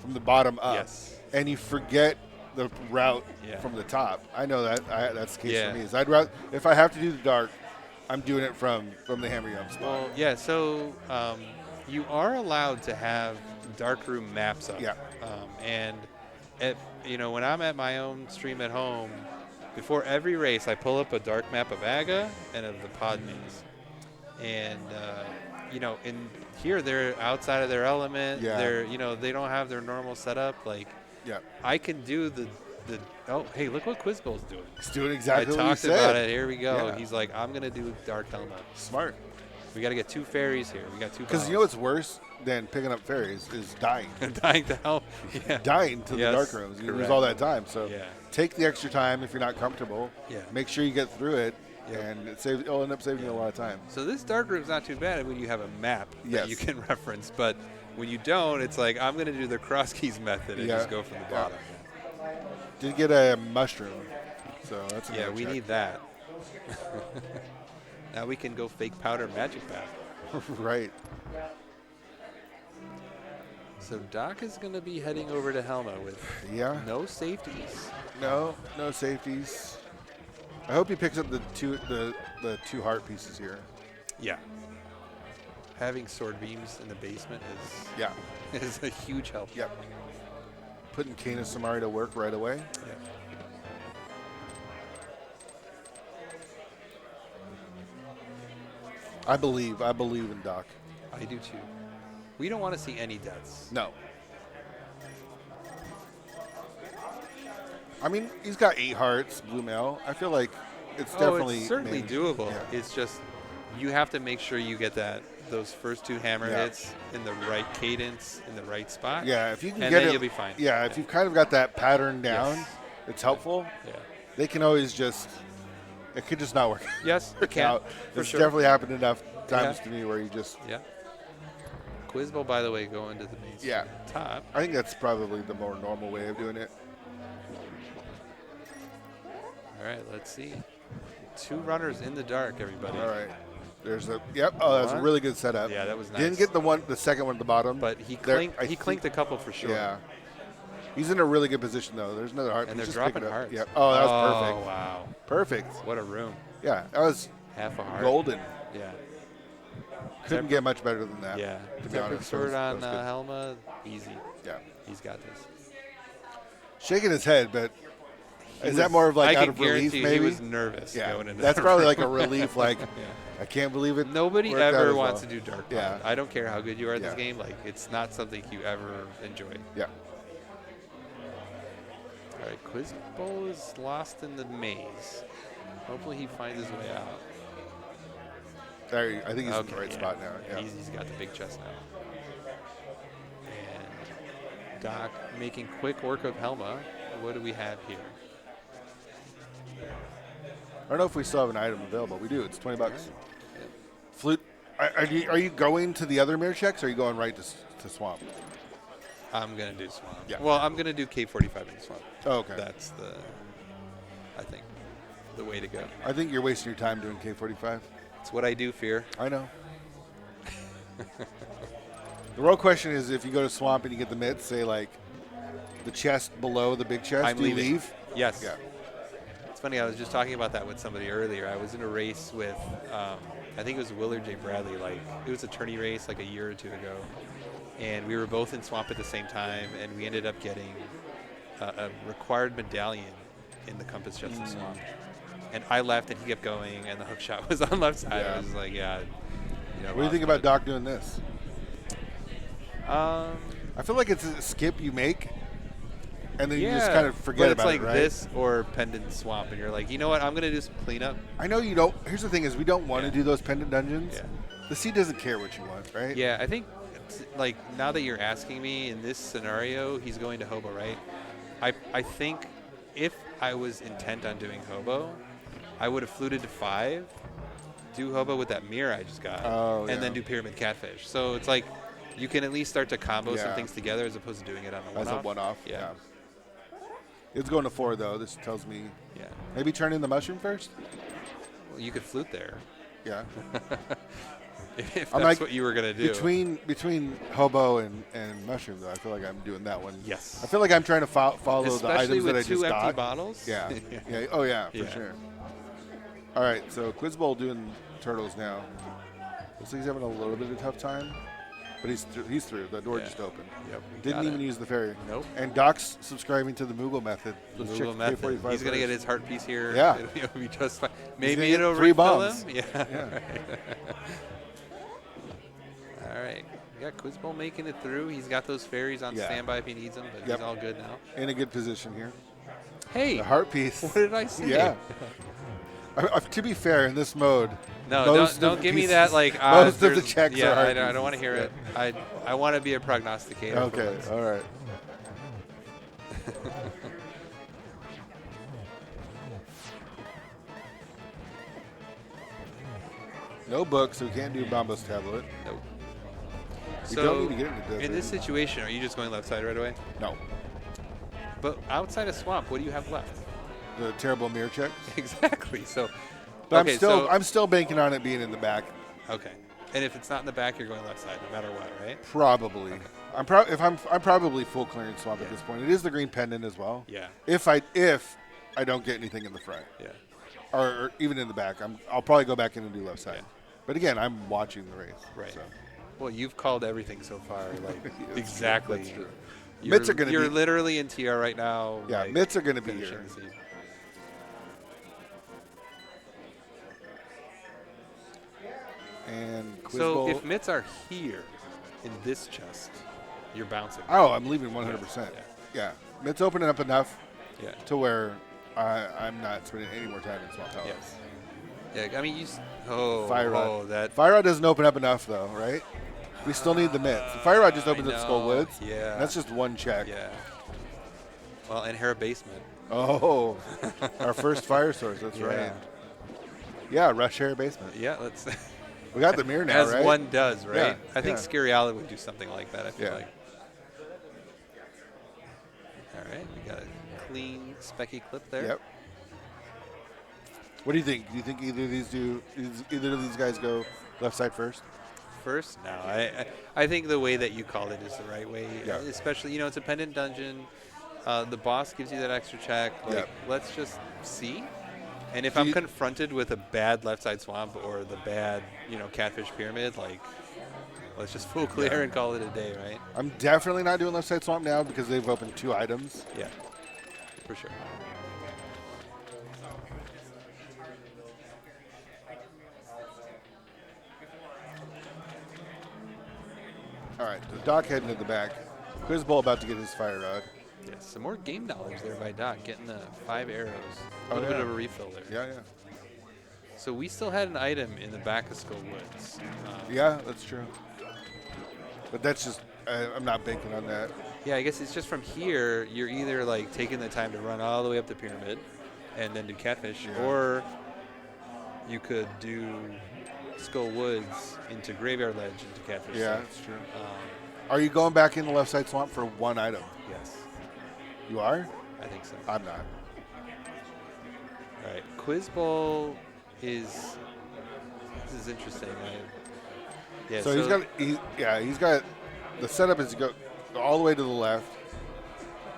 from the bottom up. Yes. And you forget the route from the top. I know that. That's the case for me. Is I'd rather, if I have to do the dark, I'm doing it from the hammering up spot. Well, yeah, so you are allowed to have darkroom maps up. Yeah. And when I'm at my own stream at home, before every race, I pull up a dark map of Aga and of the pod maze. And in here they're outside of their element. Yeah. They're they don't have their normal setup. Like, Yeah. I can do the oh, hey, look what Quizbowl's doing. He's doing exactly what I you talked said. about it. Here we go. Yeah. He's like, I'm going to do Dark Helma. Smart. We got to get 2 fairies here. We got 2 Because you know what's worse than picking up fairies is dying. Dying to hell. Yeah. Dying to the dark rooms. You lose all that time. So take the extra time if you're not comfortable. Yeah. Make sure you get through it, and it'll end up saving you a lot of time. So this dark room's not too bad when you have a map that you can reference. But when you don't, it's like, I'm going to do the cross keys method and just go from the bottom. Did get a mushroom. So that's yeah, we need that. Now we can go fake powder magic path. Right. So Doc is going to be heading over to Helma with no safeties. No safeties. I hope he picks up the two heart pieces here. Yeah. Having sword beams in the basement is a huge help. Yep. Putting Kana Samari to work right away. Yeah. I believe in Doc. I do too. We don't want to see any deaths. No. I mean, he's got 8 hearts, blue mail. I feel like it's definitely it's certainly doable. Yeah. It's just you have to make sure you get those first 2 hammer hits in the right cadence, in the right spot. Yeah, if you can and get then it, you'll be fine. Yeah, if you've kind of got that pattern down, it's helpful. Yeah. They can always it could just not work. Yes, it can. It's definitely happened enough times to me where you just. Yeah. Quizbowl, by the way, going to the main top. I think that's probably the more normal way of doing it. All right, let's see. 2 runners in the dark, everybody. All right. There's a Oh, that was a really good setup. Yeah, that was nice. Didn't get the second one at the bottom, but he clinked a couple for sure. Yeah. He's in a really good position though. There's another heart. And they're dropping hearts. Yep. Oh, that was perfect. Oh, wow. Perfect. What a room. Yeah, that was half a heart. Golden. Yeah. Couldn't get much better than that. Yeah. To be honest. Sword on Helma, easy. Yeah. He's got this. Shaking his head, but is that more of like out of relief maybe? He was nervous going into that's probably like a relief, like I can't believe it. Nobody ever wants to do dark. Yeah. I don't care how good you are at this game. Like, it's not something you ever enjoy. Yeah. All right, Quizbowl is lost in the maze. Hopefully he finds his way out. There, I think he's in the right spot now. Yeah. He's got the big chest now. And Doc making quick work of Helma. What do we have here? I don't know if we still have an item available. We do. It's $20. Right. Yeah. Flute. Are you going to the other mirror checks, or are you going right to Swamp? I'm going to do Swamp. Yeah. Well, I'm going to do K45 in Swamp. Oh, okay. That's I think, the way to go. I think you're wasting your time doing K45. It's what I do, Fear. I know. The real question is, if you go to Swamp and you get the mitts, say like the chest below the big chest, do you leave? Yes. Yeah. It's funny, I was just talking about that with somebody earlier. I was in a race with, I think it was Willard J. Bradley. Like, it was a tourney race like a year or 2 ago. And we were both in Swamp at the same time, and we ended up getting a required medallion in the compass chest of Swamp. And I left, and he kept going, and the hook shot was on left side. I was like, what do you think about Doc doing this? I feel like it's a skip you make, and then you just kind of forget about it, right? It's like this or Pendant Swamp, and you're like, you know what? I'm going to do some cleanup. I know you don't. Here's the thing is we don't want to do those Pendant dungeons. Yeah. The sea doesn't care what you want, right? Yeah, I think, like, now that you're asking me, in this scenario, he's going to Hobo, right? I think if I was intent on doing Hobo, I would have fluted to 5, do Hobo with that mirror I just got, and then do Pyramid Catfish. So it's like you can at least start to combo some things together as opposed to doing it on a one-off. As a one-off, yeah. It's going to 4, though. This tells me maybe turn in the mushroom first? Well, you could flute there. Yeah. If that's what you were going to do. Between Hobo and Mushroom, though, I feel like I'm doing that one. Yes. I feel like I'm trying to follow especially the items that I just got. Especially with 2 empty bottles? Yeah. Yeah. Oh, yeah, for sure. All right, so Quizbowl doing turtles now. Looks like he's having a little bit of a tough time, but he's through. The door just opened. Yep. Didn't even use the fairy. Nope. And Doc's subscribing to the Moogle method. Let's check K45 He's going to get his heart piece here. Yeah. It'll be just fine. Maybe it'll 3 refill bombs. him. Yeah. All right. got Quizbowl making it through. He's got those fairies on standby if he needs them, but he's all good now. In a good position here. Hey, the heart piece. What did I say? Yeah. To be fair, in this mode, no, don't give me that like. Most of the checks are heart I don't want to hear it. I want to be a prognosticator. Okay, all right. No book, so we can't do Bombo's tablet. Nope. We So don't need to get into desert. in this situation, are you just going left side right away? No. But outside of swamp, what do you have left? The terrible mirror checks. Exactly. So, but I'm still banking on it being in the back. Okay. And if it's not in the back, you're going left side, no matter what, right? Probably. Okay. I'm probably full clearance swamp at this point. It is the green pendant as well. Yeah. If I don't get anything in the front. Yeah. Or even in the back, I'll probably go back in and do left side. Yeah. But again, I'm watching the race. Right. So. Well, you've called everything so far, like exactly. That's true. You're literally in TR right now. Yeah, like, mitts are going to be here. And Quizbowl. So if mitts are here in this chest, you're bouncing. Oh, I'm leaving 100%. Yeah. Mitts opening up enough to where I'm not spending any more time in Swamp Palace. Yes. Yeah, I mean, Fire Rod. Fire Rod doesn't open up enough, though, right? We still need the mitts. Fire Rod just opens up Skull Woods. Yeah. That's just one check. Yeah. Well, and Hera Basement. Oh, our first fire source. That's right. Yeah, Rush Hera Basement. Yeah, let's. We got the mirror now, As right? one does, right? Yeah, I think Scary Alley would do something like that, I feel like. All right, we got a clean, specky clip there. Yep. What do you think? Do you think either of these guys go left side first? First? No. I think the way that you called it is the right way. Yeah. Especially, it's a pendant dungeon. The boss gives you that extra check. Like, let's just see. And if I'm confronted with a bad left side swamp or the bad, catfish pyramid, like, let's just full clear and call it a day, right? I'm definitely not doing left side swamp now because they've opened 2 items. Yeah, for sure. All right, the Doc heading to the back. Quizbowl about to get his Fire Rod. Yes, some more game knowledge there by Doc, getting the 5 arrows. A little bit of a refill there. Yeah, yeah. So we still had an item in the back of Skull Woods. Yeah, that's true. But that's just, I'm not banking on that. Yeah, I guess it's just from here, you're either like taking the time to run all the way up the pyramid and then do catfish, or you could do Skull Woods into Graveyard Ledge into catfish. Yeah, that's true. Are you going back in the left side swamp for 1 item? Yes. You are? I think so. I'm not. All right, Quizbowl is. This is interesting. Yeah. So he's got the setup is to go all the way to the left.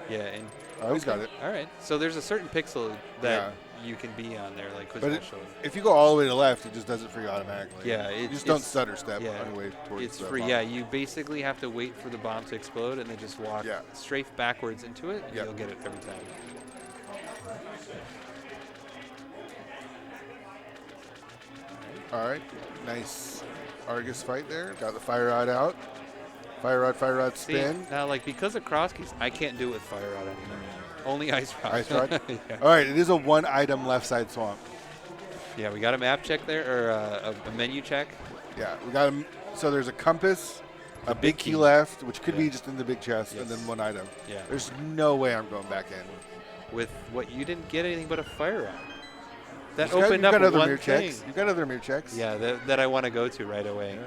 Yeah, and he's got it. All right. So there's a certain pixel that you can be on there, like Quizbowl showed. If you go all the way to the left, it just does it for you automatically. Yeah, you just don't stutter step on your way towards it's free. Yeah, you basically have to wait for the bomb to explode and then just walk strafe backwards into it, and you'll get it every time. All right, nice Argus fight there. Got the Fire Rod out. Fire Rod spin. See, now, like, because of cross keys, I can't do it with Fire Rod anymore. Only Ice Rod. Ice Rod? All right, it is a 1 item left side swamp. Yeah, we got a map check there, or a menu check. Yeah, we got so there's a compass, a big key left, which could be just in the big chest, and then 1 item. Yeah. There's no way I'm going back in. With what, you didn't get anything but a Fire Rod. That opened up other one mirror thing. checks. You've got other mirror checks. Yeah, that I want to go to right away.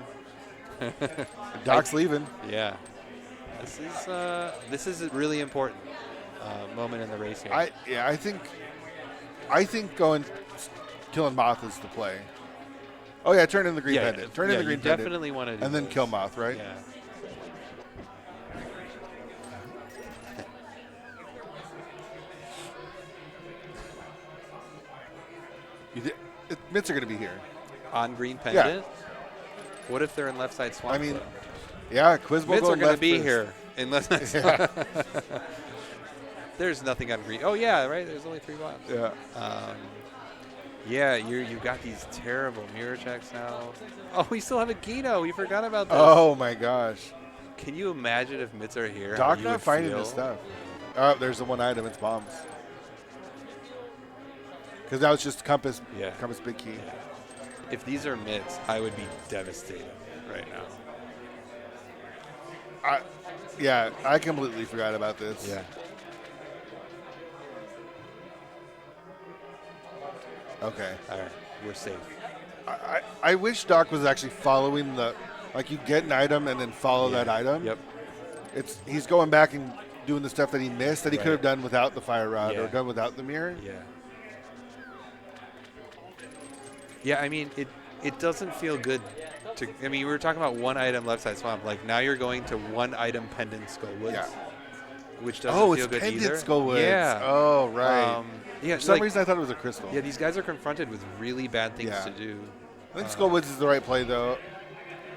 Yeah. Doc's leaving. Yeah. This is a really important moment in the race here. I think killing Moth is the play. Oh yeah, turn in the green pendant. Turn in the green pendant. Definitely want to do and then kill Moth, right? Yeah. Mitts are going to be here. On green pendant? Yeah. What if they're in left side swamp? I mean, yeah, Quizbowl Mitts are going to be here in left side swamp. There's nothing on green. Oh, yeah, right? There's only 3 bombs. Yeah. Yeah, you've got these terrible mirror checks now. Oh, we still have a Gino. We forgot about this. Oh my gosh. Can you imagine if mitts are here? Doc how you not would finding feel? this stuff. Oh, there's the one item. It's bombs. Because now it's just compass. Yeah. Compass big key. Yeah. If these are mitts, I would be devastated right now. Yeah, I completely forgot about this. Yeah. Okay. All right, we're safe. I wish Doc was actually following like you get an item and then follow that item. Yep. He's going back and doing the stuff that he missed that he could have done without the fire rod or Yeah. done without the mirror. Yeah. Yeah, I mean, it doesn't feel good to. I mean, we were talking about one item left side swamp. Like now you're going to one item pendant Skullwoods. Yeah. Which doesn't feel good pendant either. Skullwoods. Yeah. Oh, right. Yeah. For some reason, I thought it was a crystal. Yeah, these guys are confronted with really bad things to do. I think Skullwoods is the right play, though.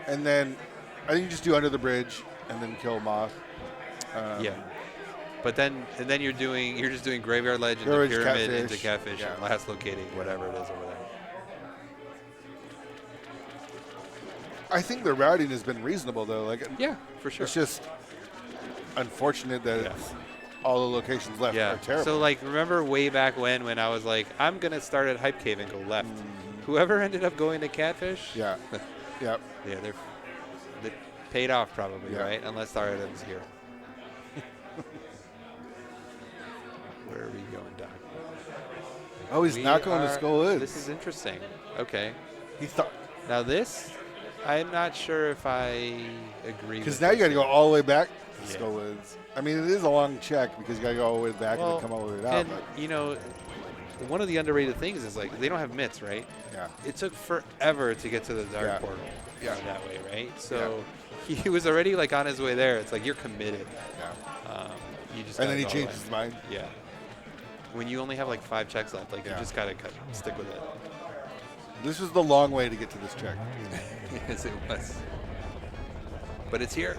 And then I think you just do under the bridge and then kill Moth. Yeah. But then you're just doing graveyard ledge into Garbage, pyramid catfish. into catfish and last locating whatever it is over there. I think the routing has been reasonable, though. Like, yeah, for sure. It's just unfortunate that all the locations left are terrible. So, like, remember way back when I was like, I'm going to start at Hype Cave and go left. Whoever ended up going to Catfish? Yeah. Yep. Yeah, they paid off probably, right? Unless our item's here. Where are we going, Doc? Oh, he's not going to Skullwoods. This is interesting. Okay. He thought. Now this, I'm not sure if I agree with. Because now you got to go all the way back to Yeah. Skullwoods. I mean, it is a long check because you got to go all the way back and then come all the way down. And, you know, one of the underrated things is, like, they don't have mitts, right? Yeah. It took forever to get to the dark portal that way, right? So he was already, like, on his way there. It's like, you're committed. Yeah. You just and then he go changed his mind. Yeah. When you only have, like, 5 checks left, like, you just got to stick with it. This was the long way to get to this check. Yes, it was. But it's here.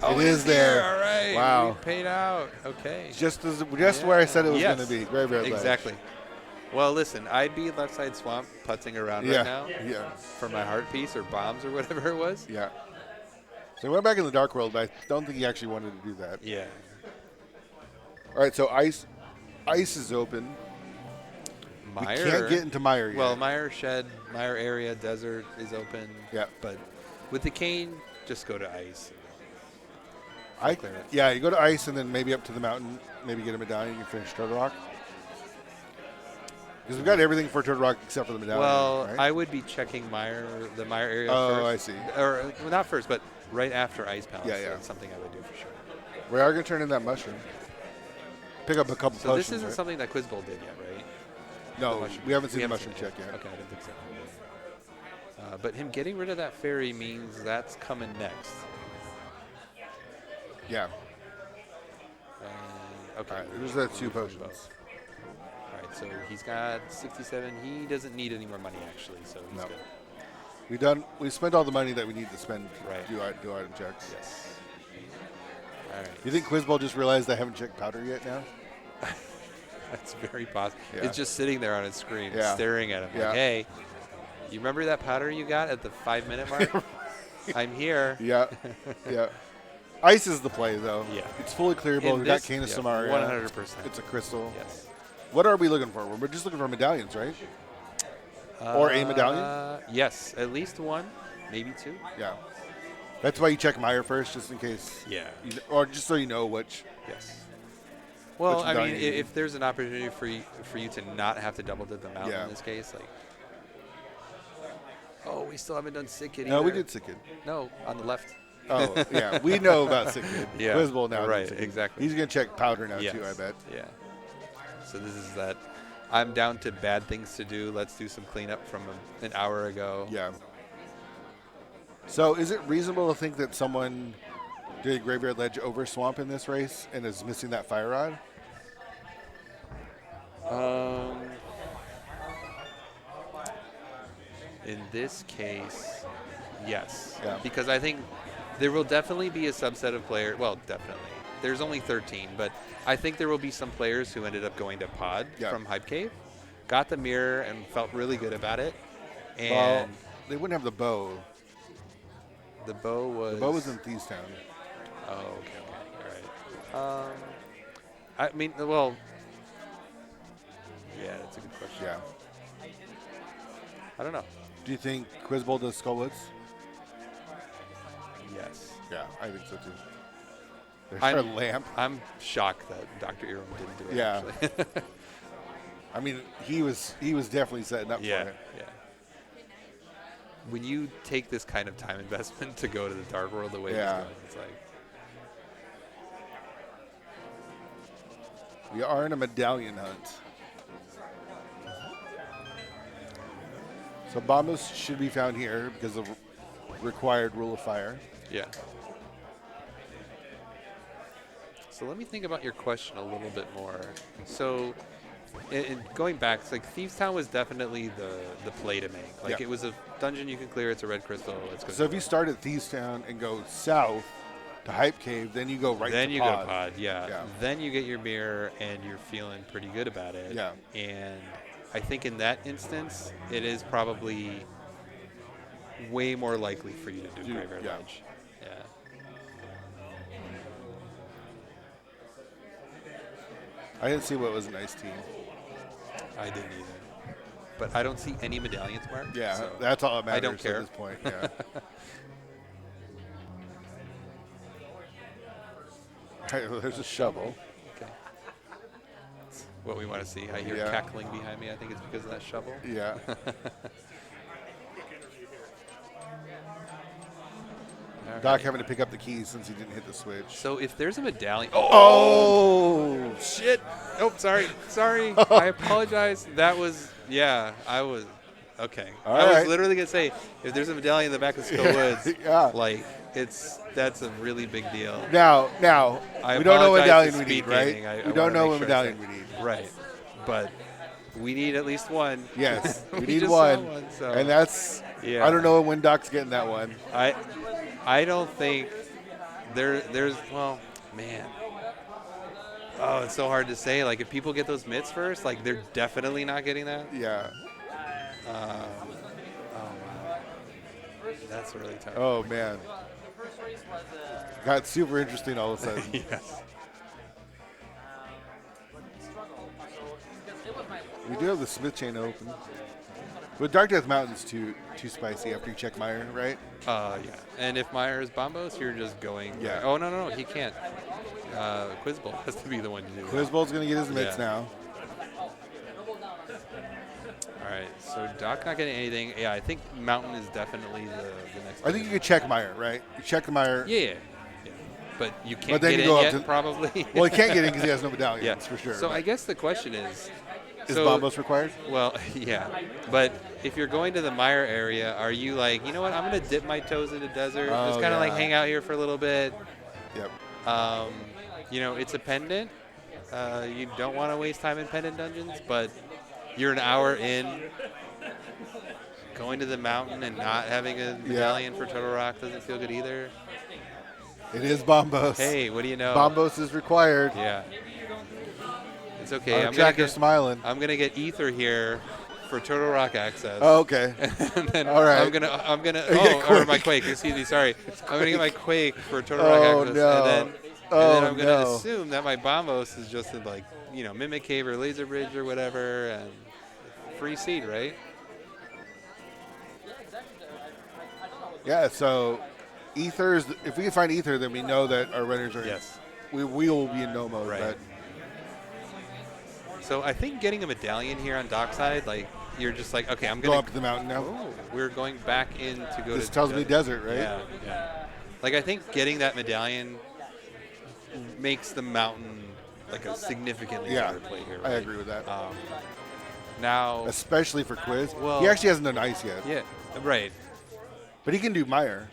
It is there. All right. Wow. We paid out. Okay. Just where I said it was going to be. Graveyard ledge. Exactly. Well, listen, I'd be left side swamp putzing around right now. Yeah. For my heart piece or bombs or whatever it was. Yeah. So he went back in the dark world, but I don't think he actually wanted to do that. Yeah. All right. So ice is open. Mire. We can't get into Mire yet. Well, Mire Shed, Mire Area, Desert is open. Yeah. But with the cane, just go to ice. Yeah, you go to ice and then maybe up to the mountain, maybe get a medallion, you can finish Turtle Rock. Because we've got everything for Turtle Rock except for the medallion. Well, right? I would be checking the Mire area first. Oh, I see. Or well, not first, but right after Ice Palace. Yeah, yeah. That's something I would do for sure. We are going to turn in that mushroom. Pick up a couple So potions. this isn't right? something that Quizbowl did yet, right? No, we haven't seen the mushroom check yet. Okay, I didn't think so. But him getting rid of that fairy means that's coming next. Yeah. Okay. All right, there's the 2 potions. All right, so he's got 67. He doesn't need any more money, actually, so he's good. We spent all the money that we need to spend Right. to do item checks. Yes. All right. You think Quizbowl just realized I haven't checked powder yet now? That's very possible. Yeah. It's just sitting there on his screen, Yeah. staring at him. Yeah. Like, hey, you remember that powder you got at the 5-minute mark? I'm here. Yeah. Yeah. Ice is the play, though. Yeah. It's fully clearable. We've got Cane of Samaria. 100%. It's a crystal. Yes. What are we looking for? We're just looking for medallions, right? Or a medallion? Yes, at least one, maybe 2. Yeah. That's why you check Mire first, just in case. Yeah. Or just so you know which. Yes. Well, I mean, medallion you need. if there's an opportunity for you to not have to double dip the mountain in this case, like. Oh, we still haven't done Sick Kid No, either. we did Sick Kid. No, on the left. Oh, yeah. We know about Sick Kid. Yeah. Quizbowl now. Right, Sick Kid. exactly. He's going to check powder now, Yes. too, I bet. Yeah. So this is that. I'm down to bad things to do. Let's do some cleanup from an hour ago. Yeah. So is it reasonable to think that someone did Graveyard Ledge over Swamp in this race and is missing that Fire Rod? In this case, yes. Yeah. Because I think there will definitely be a subset of players. Well, definitely. There's only 13, but I think there will be some players who ended up going to Pod from Hype Cave. got the mirror and felt really good about it. And well, they wouldn't have the bow. the bow was... The bow was in Thieves Town. Oh, okay. All right. I mean, well... Yeah, that's a good question. Yeah. I don't know. Do you think Quizbowl does Skullwoods? Yes. Yeah, I think so too. There's our lamp. I'm shocked that Dr. Earworm didn't do it. Yeah. Actually. I mean, he was definitely setting up for it. Yeah. When you take this kind of time investment to go to the Dark World the way he's going, it's like... We are in a medallion hunt. So bombos should be found here because of required rule of fire. Yeah. So let me think about your question a little bit more. So, in going back, it's like Thieves Town was definitely the play to make. Like it was a dungeon you can clear. It's a red crystal. So if you start at Thieves Town and go south to Hype Cave, then you go right to Pod. Then you go to Pod, yeah. Then you get your mirror and you're feeling pretty good about it. Yeah. And I think in that instance, it is probably way more likely for you to do Graveyard Lodge. Yeah. I didn't see what was an iced tea. I didn't either. But I don't see any medallions marked. Yeah, so that's all that matters I don't care. at this point. Yeah. There's a shovel. Okay. That's what we want to see. I hear cackling behind me. I think it's because of that shovel. Yeah. Doc having to pick up the keys since he didn't hit the switch. So if there's a medallion... Oh! Shit! Oh, sorry. I apologize. That was... Yeah, I was... Okay. I was literally going to say, if there's a medallion in the back of Skull Woods, like, that's a really big deal. Now, we don't know what medallion we need, right? We don't know what medallion we need. Right. But we need at least one. Yes, we need one. So. And that's... Yeah. I don't know when Doc's getting that one. I don't think there's, well, man. Oh, it's so hard to say. Like, if people get those mitts first, like, they're definitely not getting that. Yeah. Oh, wow. That's really tough. Oh, man. Got super interesting all of a sudden. Yes. We do have the Smith chain open. But Dark Death Mountain's too spicy after you check Meyer, right? Yeah. And if Meyer is Bombos, you're just going. Yeah. Oh, no, he can't. Quizbowl has to be the one to do that. Quizbowl's going to get his mitts now. All right, so Doc not getting anything. Yeah, I think Mountain is definitely the next. I think you could check Meyer, right? You check the Meyer. Yeah. But you can't get in yet, probably. Well, he can't get in because he has no medallions, yeah. for sure. So I guess the question is... Is Bombos required? Well, yeah. But if you're going to the Meyer area, are you like, you know what, I'm going to dip my toes into desert, just kind of like hang out here for a little bit. Yep. You know, it's a pendant. You don't want to waste time in pendant dungeons, but you're an hour in. Going to the mountain and not having a medallion for Turtle Rock doesn't feel good either. It is Bombos. Hey, what do you know? Bombos is required. Yeah. It's okay. Tracker's smiling. I'm gonna get Ether here for Turtle Rock access. Oh, okay. And then all right. I'm gonna. Or my Quake. Excuse me. Sorry. I'm gonna get my Quake for Turtle Rock access, no. and then I'm gonna assume that my Bombos is just in, like, you know, Mimic Cave or Laser Bridge or whatever, and free seed, right? Yeah. So, Ethers. If we can find Ether, then we know that our runners are. Yes. We will be in no mode. Right. But so I think getting a medallion here on Dockside, like, you're just like, okay, I'm go gonna up to the mountain now. Oh, we're going back in to go. This tells me desert, right? Yeah. Like, I think getting that medallion makes the mountain like a significantly better play here. Right? I agree with that. Now, especially for Quiz, well, he actually hasn't done ice yet. Yeah, right. But he can do Meyer.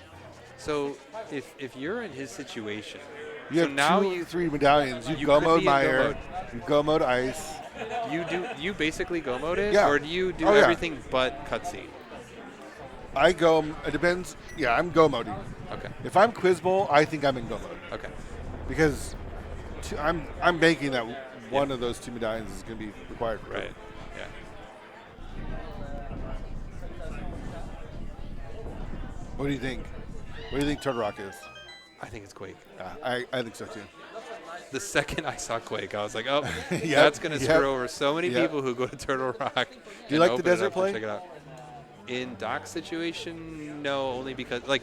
So if you're in his situation, you have now 2 or 3 medallions. You go mode Meyer. You go mode ice. You basically go mode it, yeah. or do you do everything but cutscene? I go. It depends. Yeah, I'm go moding. Okay. If I'm Quizbowl, I think I'm in go mode. Okay. Because I'm banking that one of those 2 medallions is going to be required. Right. Yeah. What do you think? What do you think Turtle Rock is? I think it's Quake. I think so too. The second I saw Quake, I was like, oh, that's going to screw over so many people who go to Turtle Rock. Do you like the desert play? Check it out. In Doc's situation, no, only because, like,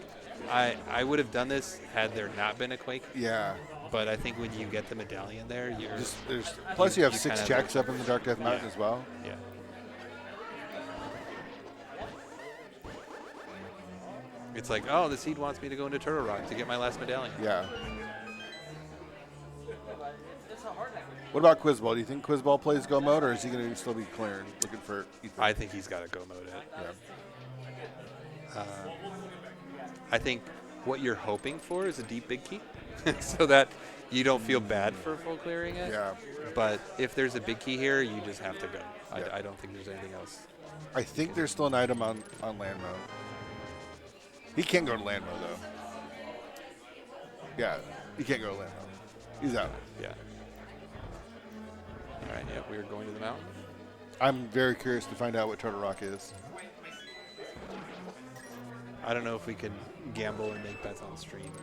I would have done this had there not been a Quake. Yeah. But I think when you get the medallion there, you're... Plus you have 6 checks up in the Dark Death Mountain as well. Yeah. It's like, oh, the seed wants me to go into Turtle Rock to get my last medallion. Yeah. What about Quizbowl? Do you think Quizbowl plays go mode, or is he going to still be clearing, looking for Ethan? I think he's got to go mode it. Yeah. I think what you're hoping for is a deep big key, so that you don't feel bad for full clearing it. Yeah. But if there's a big key here, you just have to go. Yeah. I don't think there's anything else. I think there's still an item on land mode. He can't go to land mode, though. Yeah, he can't go to land mode. He's out. Yeah. All right, yeah, we're going to the mountain. I'm very curious to find out what Turtle Rock is. I don't know if we can gamble or make bets on stream.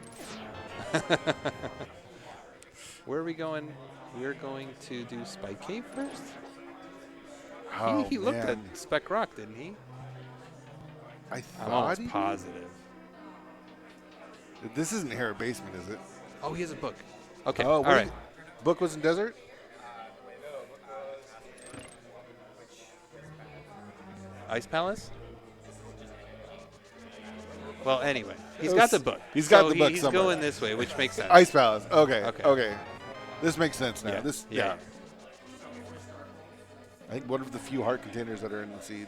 Where are we going? We're going to do Spike Cave first? Oh, he looked at Spec Rock, didn't he? I'm almost positive. This isn't Hera Basement, is it? Oh, he has a book. Okay, all right. Book was in Desert? Ice Palace? Well, anyway, he's got the book. He's got the book he's somewhere. Going this way, which makes sense. Ice Palace. Okay. This makes sense now. Yeah. I think one of the few heart containers that are in the seed.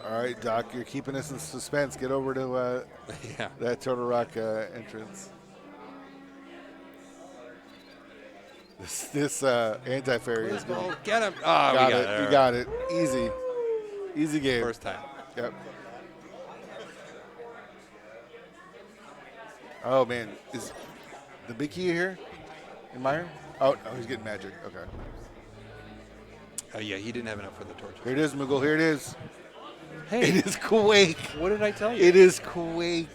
All right, Doc, you're keeping us in suspense. Get over to that Turtle Rock entrance. This anti-fairy is good. Get him. Oh, we got it. You got it. Easy game. First time. Yep. Oh, man. Is the big key here in Meyer? Oh, no, he's getting magic. Okay. Oh, yeah, he didn't have enough for the torch. Here it is, Moogle. Here it is. Hey. It is Quake. What did I tell you? It is Quake.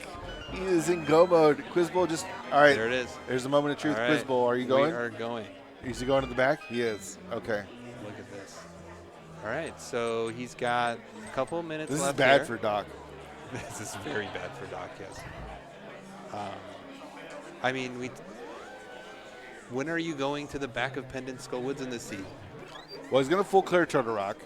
He is in go mode. Quizbowl just, all right. There it is. There's the moment of truth. Right. Quizbowl, are you going? We are going. Is he going to the back? He is. Okay. Look at this. All right, so he's got a couple minutes left. This is bad for Doc. This is very bad for Doc, yes. I mean, when are you going to the back of Pendant Skullwoods in the sea? Well, he's going to full clear Turtle Rock,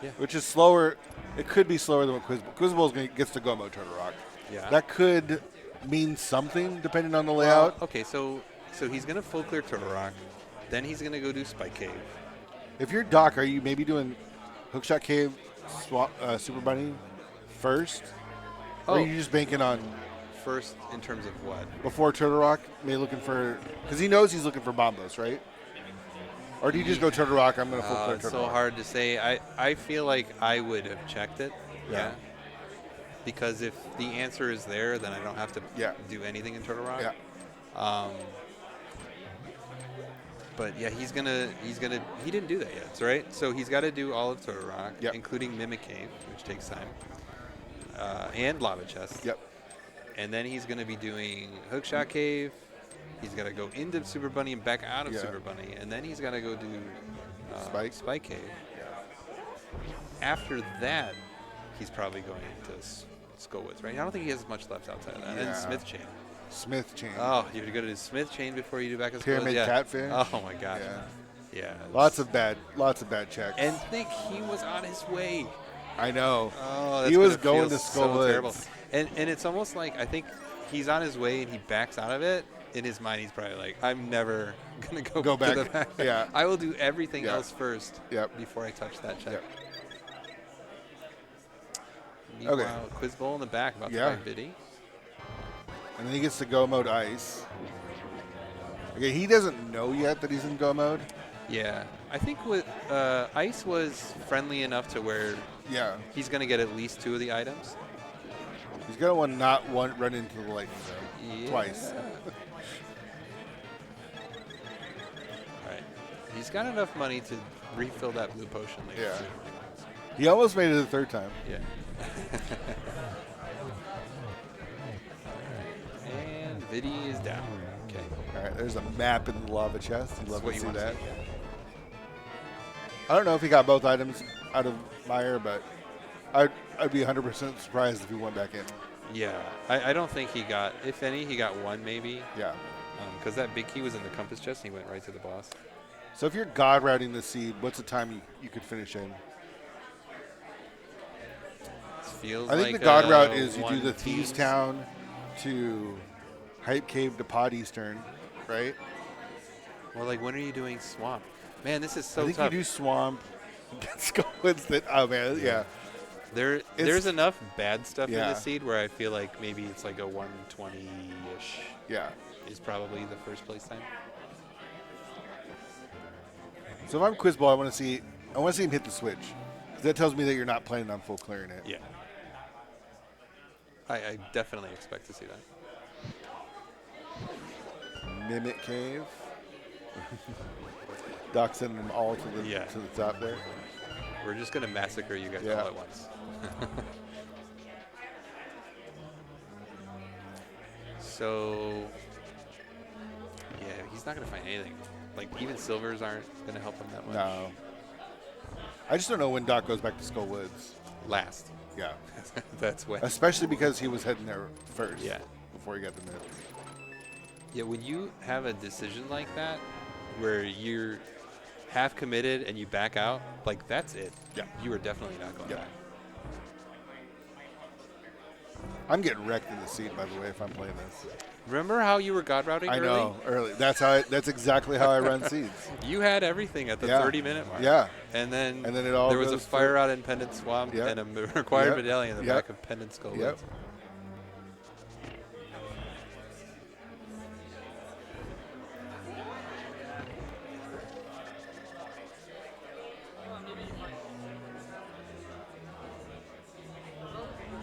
yeah, which is slower. It could be slower than what Quizbowl. Quizbowl gets to go mode Turtle Rock. Yeah. That could mean something depending on the layout. Well, okay, so he's going to full clear Turtle Rock. Then he's going to go do Spike Cave. If you're Doc, are you maybe doing Hookshot Cave, Super Bunny first? Or are you just banking on first in terms of what? Before Turtle Rock, maybe looking for, because he knows he's looking for Bombos, right? Or do you just go Turtle Rock? I'm going to full clear Turtle Rock. It's so hard to say. I feel like I would have checked it. Yeah. Because if the answer is there, then I don't have to do anything in Turtle Rock. Yeah. But yeah, he didn't do that yet, right? So he's got to do all of Turtle Rock, including Mimic Cave, which takes time, and Lava Chest. Yep. And then he's going to be doing Hookshot Cave. He's got to go into Super Bunny and back out of Super Bunny, and then he's got to go do Spike Cave. Yeah. After that, he's probably going to Skullwoods, right? I don't think he has much left outside of that. And Smith Chain. Smith Chain. Oh, you have to go to the Smith Chain before you do back to Pyramid Catfish. Oh my gosh. Yeah. Lots of bad checks. And think he was on his way. I know. Oh, he was going to Skullwoods. So and it's almost like I think he's on his way and he backs out of it. In his mind, he's probably like, I'm never going to go back to the back. Yeah. I will do everything else first Yep. before I touch that check. Yep. Meanwhile, Quizbowl in the back about to find Biddy. And then he gets to go mode ice. Okay, he doesn't know yet that he's in go mode. Yeah. I think with ice was friendly enough to where he's going to get at least 2 of the items. He's going to run into the lightning zone twice. All right. He's got enough money to refill that blue potion later. Yeah. He almost made it the third time. Yeah. And Viddy is down. Okay. All right, there's a map in the lava chest. You'd love to see that. See, yeah. I don't know if he got both items out of Meyer, but I'd be 100% surprised if he went back in. Yeah, I don't think he got, if any, he got one maybe. Yeah. Because that big key was in the compass chest and he went right to the boss. So if you're god routing the seed, what's the time you could finish in? Feels I think like the god route is you do the teams. Thieves Town to Hype Cave to Pod Eastern, right? Or like, when are you doing Swamp? Man, this is so I think tough. you do Swamp. Oh man, yeah. There's enough bad stuff in Yeah. the seed where I feel like maybe it's like a 120-ish Yeah. is probably the first place time. So if I'm Quizbowl, I want to see him hit the switch. 'Cause that tells me that you're not planning on full clearing it. Yeah. I definitely expect to see that. Mimic Cave. Doc sending them all to the top there. We're just going to massacre you guys all at once. So, yeah, he's not going to find anything. Like, even silvers aren't going to help him that much. No. I just don't know when Doc goes back to Skull Woods. Last. Yeah. That's when. Especially because he was heading there first. Yeah. Before he got the mid. Yeah, when you have a decision like that, where you're half committed and you back out, like, that's it. Yeah. You are definitely not going back. I'm getting wrecked in the seat, by the way, if I'm playing this. Remember how you were god routing I early? know, early. That's exactly how I run seeds. You had everything at the 30-minute mark. Yeah. And then it all there was a goes fire out in Pendant Swamp and a required medallion in the back of Pendant Skull Yep. Woods.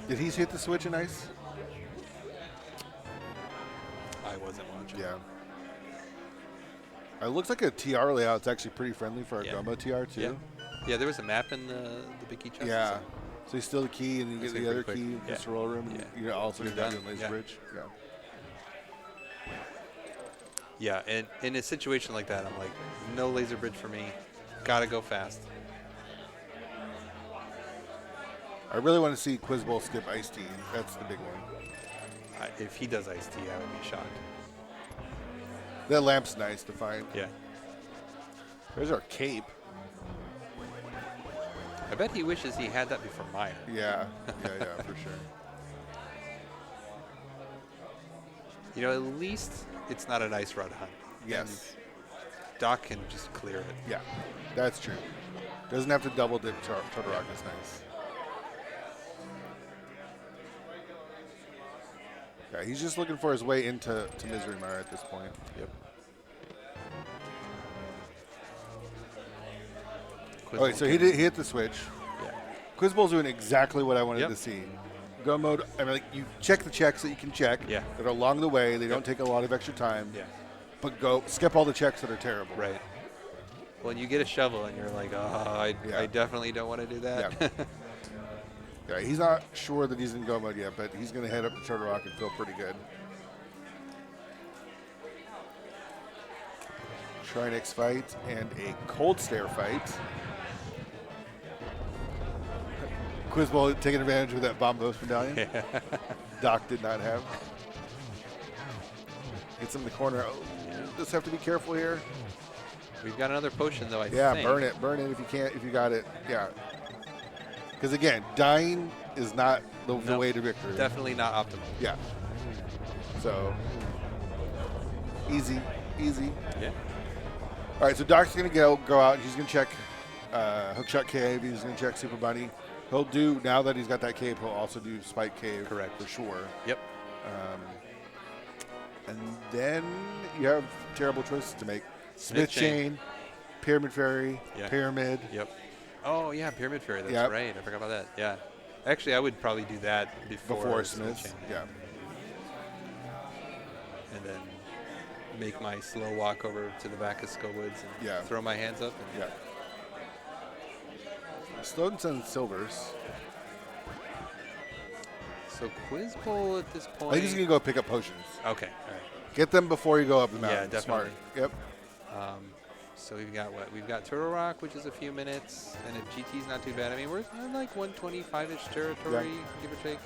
Did he hit the switch in ice? I wasn't watching. Yeah. It looks like a TR layout. It's actually pretty friendly for a Gumbo TR too. Yeah, there was a map in the big key chest. Yeah. So you steal the key and you get the other quick. key, just roll room. Yeah. You also You're get that done. in Laser Yeah. Bridge. Yeah. Yeah, and in a situation like that, I'm like, no laser bridge for me. Gotta go fast. I really want to see Quizbowl skip Ice Tea. That's the big one. If he does Ice Tea, I would be shocked. That lamp's nice to find. Yeah. There's our cape. I bet he wishes he had that before Meyer. Yeah, for sure. You know, at least it's not an ice rod hunt. Yes. And Doc can just clear it. Yeah, that's true. Doesn't have to double dip Totorock. That's nice. Yeah, he's just looking for his way into Misery Mire at this point. Yep. Okay, so he hit the switch. Yeah. Quizbowl's doing exactly what I wanted to see. Go mode. I mean, like, you check the checks that you can check. Yeah. That are along the way. They don't take a lot of extra time. Yeah. But go skip all the checks that are terrible. Right. When you get a shovel and you're like, oh, I definitely don't want to do that. Yeah. Yeah, he's not sure that he's in go mode yet, but he's going to head up to Turtle Rock and feel pretty good. Trinex fight and a Cold Stare fight. Quizbowl taking advantage of that Bomb Ghost medallion. Yeah. Doc did not have. Gets him in the corner. Oh, just have to be careful here. We've got another potion, though, I think. Yeah, burn it if you can't, if you got it. Yeah. Because again, dying is not the way to victory. Definitely not optimal. Yeah. So, easy. Yeah. All right, so Doc's going to go out. He's going to check Hookshot Cave. He's going to check Super Bunny. He'll do, now that he's got that cave, he'll also do Spike Cave. Correct. For sure. Yep. And then you have terrible choices to make. Smith Chain, Pyramid Fairy, Pyramid. Yep. Oh, yeah, Pyramid Fairy. That's right. I forgot about that. Yeah. Actually, I would probably do that before Smith Chain. Yeah. And then make my slow walk over to the back of Skull Woods and throw my hands up. And Snowden sends silvers. So Quizbowl at this point. I think he's going to go pick up potions. Okay, all right. Get them before you go up the mountain. Yeah, definitely. Smart. Yep. So we've got what? We've got Turtle Rock, which is a few minutes, and if GT's not too bad, I mean, we're in like 125-ish territory, give or take.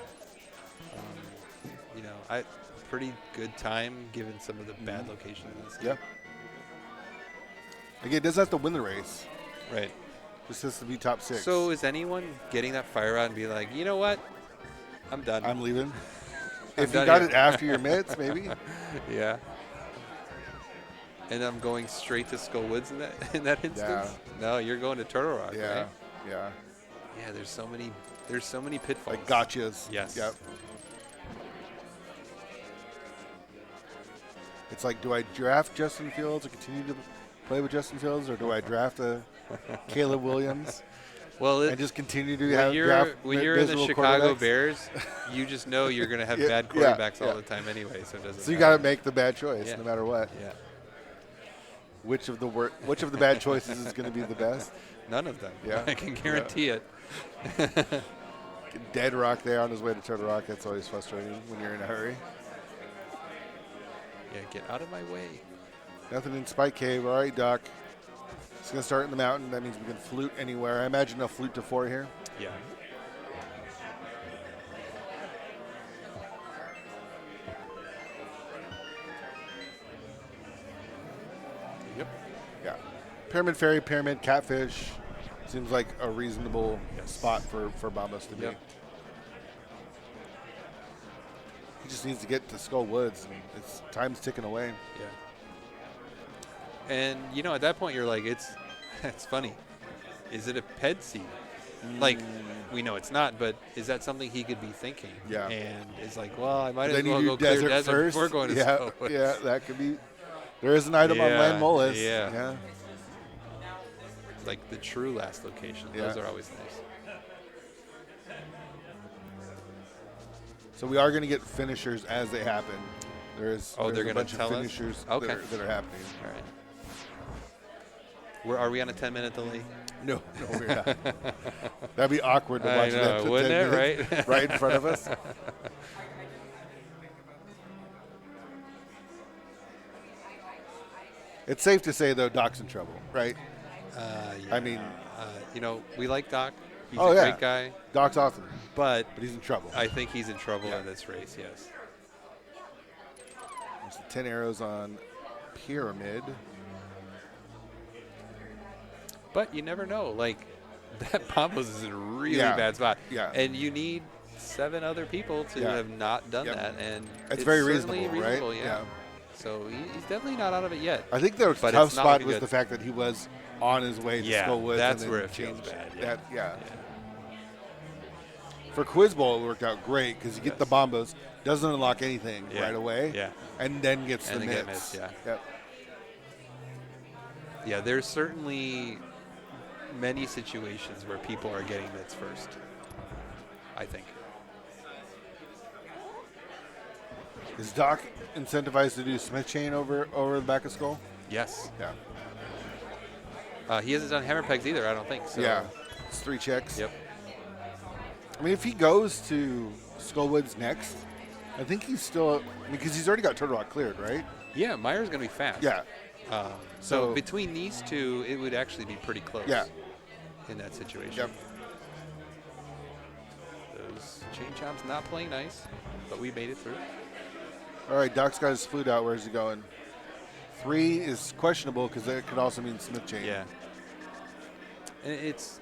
You know, pretty good time given some of the bad locations. Yeah. Again, it doesn't have to win the race. Right. Just has to be top 6. So is anyone getting that fire out and be like, you know what? I'm done. I'm leaving. If you got it after your mitts, maybe. Yeah. And I'm going straight to Skull Woods in that instance. Yeah. No, you're going to Turtle Rock. Yeah. Right? Yeah. Yeah. There's so many pitfalls. Like gotchas. Yes. Yep. It's like, do I draft Justin Fields or continue to play with Justin Fields, or do I draft a Caleb Williams? Well, and just continue to when you're in the Chicago Bears, you just know you're going to have bad quarterbacks all the time anyway. So it doesn't. So you got to make the bad choice no matter what. Yeah. Which of the bad choices is going to be the best? None of them. Yeah. I can guarantee it. Dead Rock there on his way to Turtle Rock. That's always frustrating when you're in a hurry. Yeah, get out of my way. Nothing in Spike Cave. All right, Doc. It's going to start in the mountain. That means we can flute anywhere. I imagine they'll flute to 4 here. Yeah. Yep. Yeah. Pyramid Fairy, Pyramid, Catfish. Seems like a reasonable spot for Bombos to be. Yep. He just needs to get to Skull Woods. And it's time's ticking away. Yeah. And, you know, at that point, you're like, it's funny. Is it a ped seed? Like, we know it's not, but is that something he could be thinking? Yeah. And it's like, well, I might as then well go clear desert first. before going to Skull Woods. Yeah, that could be. There is an item on Land Mollis. Yeah. Like the true last location. Yeah. Those are always nice. So we are going to get finishers as they happen. They're going a bunch to tell of finishers us? Okay. that are happening. All right. Are we on a 10-minute delay? No, we're not. That'd be awkward to watch that. Wouldn't it, right? Right in front of us. It's safe to say, though, Doc's in trouble, right? Yeah. I mean, you know, we like Doc. He's a great guy. Doc's awesome. But he's in trouble. I think he's in trouble in this race, yes. There's the 10 arrows on Pyramid. But you never know. Like, that Bombos is in a really bad spot. Yeah. And you need 7 other people to have not done that. And it's very reasonable, right? Yeah. So he's definitely not out of it yet. I think the tough spot was the fact that he was on his way to Skull Woods. That's where it feels bad. Yeah. For Quizbowl, it worked out great because you get the Bombos, doesn't unlock anything right away, and then gets the mitts. Yeah, there's certainly many situations where people are getting mitts first, I think. Is Doc incentivized to do Smith Chain over the back of Skull? Yes. Yeah. He hasn't done hammer pegs either, I don't think. So. Yeah. It's 3 checks. Yep. I mean, if he goes to Skull Woods next, I think he's still because he's already got Turtle Rock cleared, right? Yeah, Meyer's going to be fast. Yeah. So between these two, it would actually be pretty close. Yeah. In that situation. Yep. Those chain chomps not playing nice, but we made it through. All right, Doc's got his flute out. Where's he going? 3 is questionable because that could also mean Smith Chain. Yeah. And it's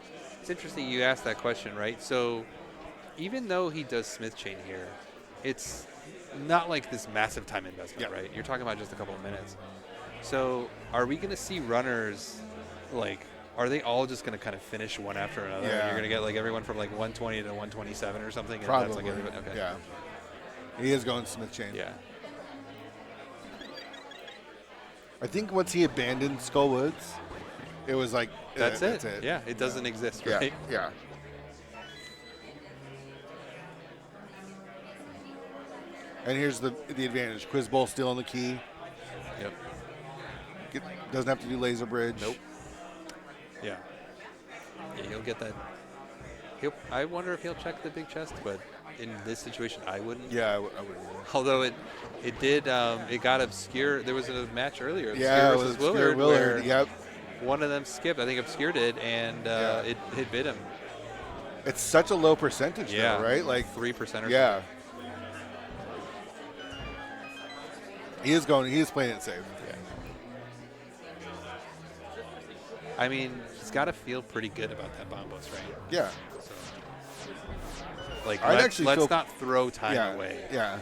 interesting you asked that question, right? So even though he does Smith Chain here, it's not like this massive time investment, right? You're talking about just a couple of minutes. So are we going to see runners, like, are they all just going to kind of finish one after another? Yeah. You're going to get, like, everyone from, like, 120 to 127 or something? Probably. And that's like everybody? Okay. Yeah. He is going Smith Chain. Yeah. I think once he abandoned Skull Woods, it was like, that's it. Yeah, it doesn't exist, right? Yeah. And here's the advantage. Quizbowl still on the key. Yep. Doesn't have to do laser bridge. Nope. Yeah. Yeah, he'll get that I wonder if he'll check the big chest, but in this situation, I wouldn't. Yeah, I wouldn't. Although it did, it got obscure. There was a match earlier, yeah, Obscure versus Willard, where yep. one of them skipped. I think Obscure did, and it bit him. It's such a low percentage, though, right? Like 3% or yeah. He is playing it safe. Yeah. I mean, he's got to feel pretty good about that Bombos, right? Yeah. So, like, let's not throw time away. Yeah.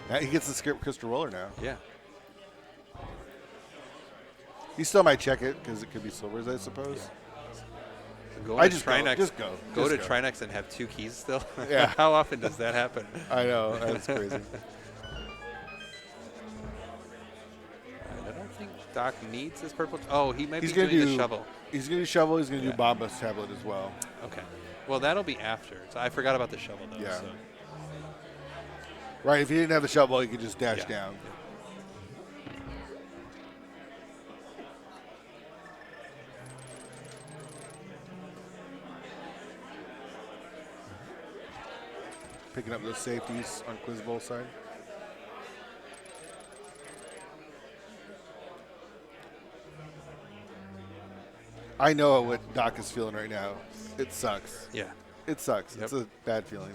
Now he gets the skip crystal roller now. Yeah. He still might check it because it could be silvers, I suppose. Yeah. So I just Trinex, just go. Go to Trinex and have 2 keys still. Yeah. How often does that happen? I know, that's crazy. I don't think Doc needs this purple. Oh, he might be doing the shovel. He's going to do shovel. He's going to do Bombos tablet as well. Okay. Well, that'll be after. So I forgot about the shovel though. Yeah. So. Right. If he didn't have the shovel, he could just dash down. Yeah. Picking up those safeties on Quizbowl side. I know what Doc is feeling right now. It sucks. Yeah. It sucks. Yep. It's a bad feeling.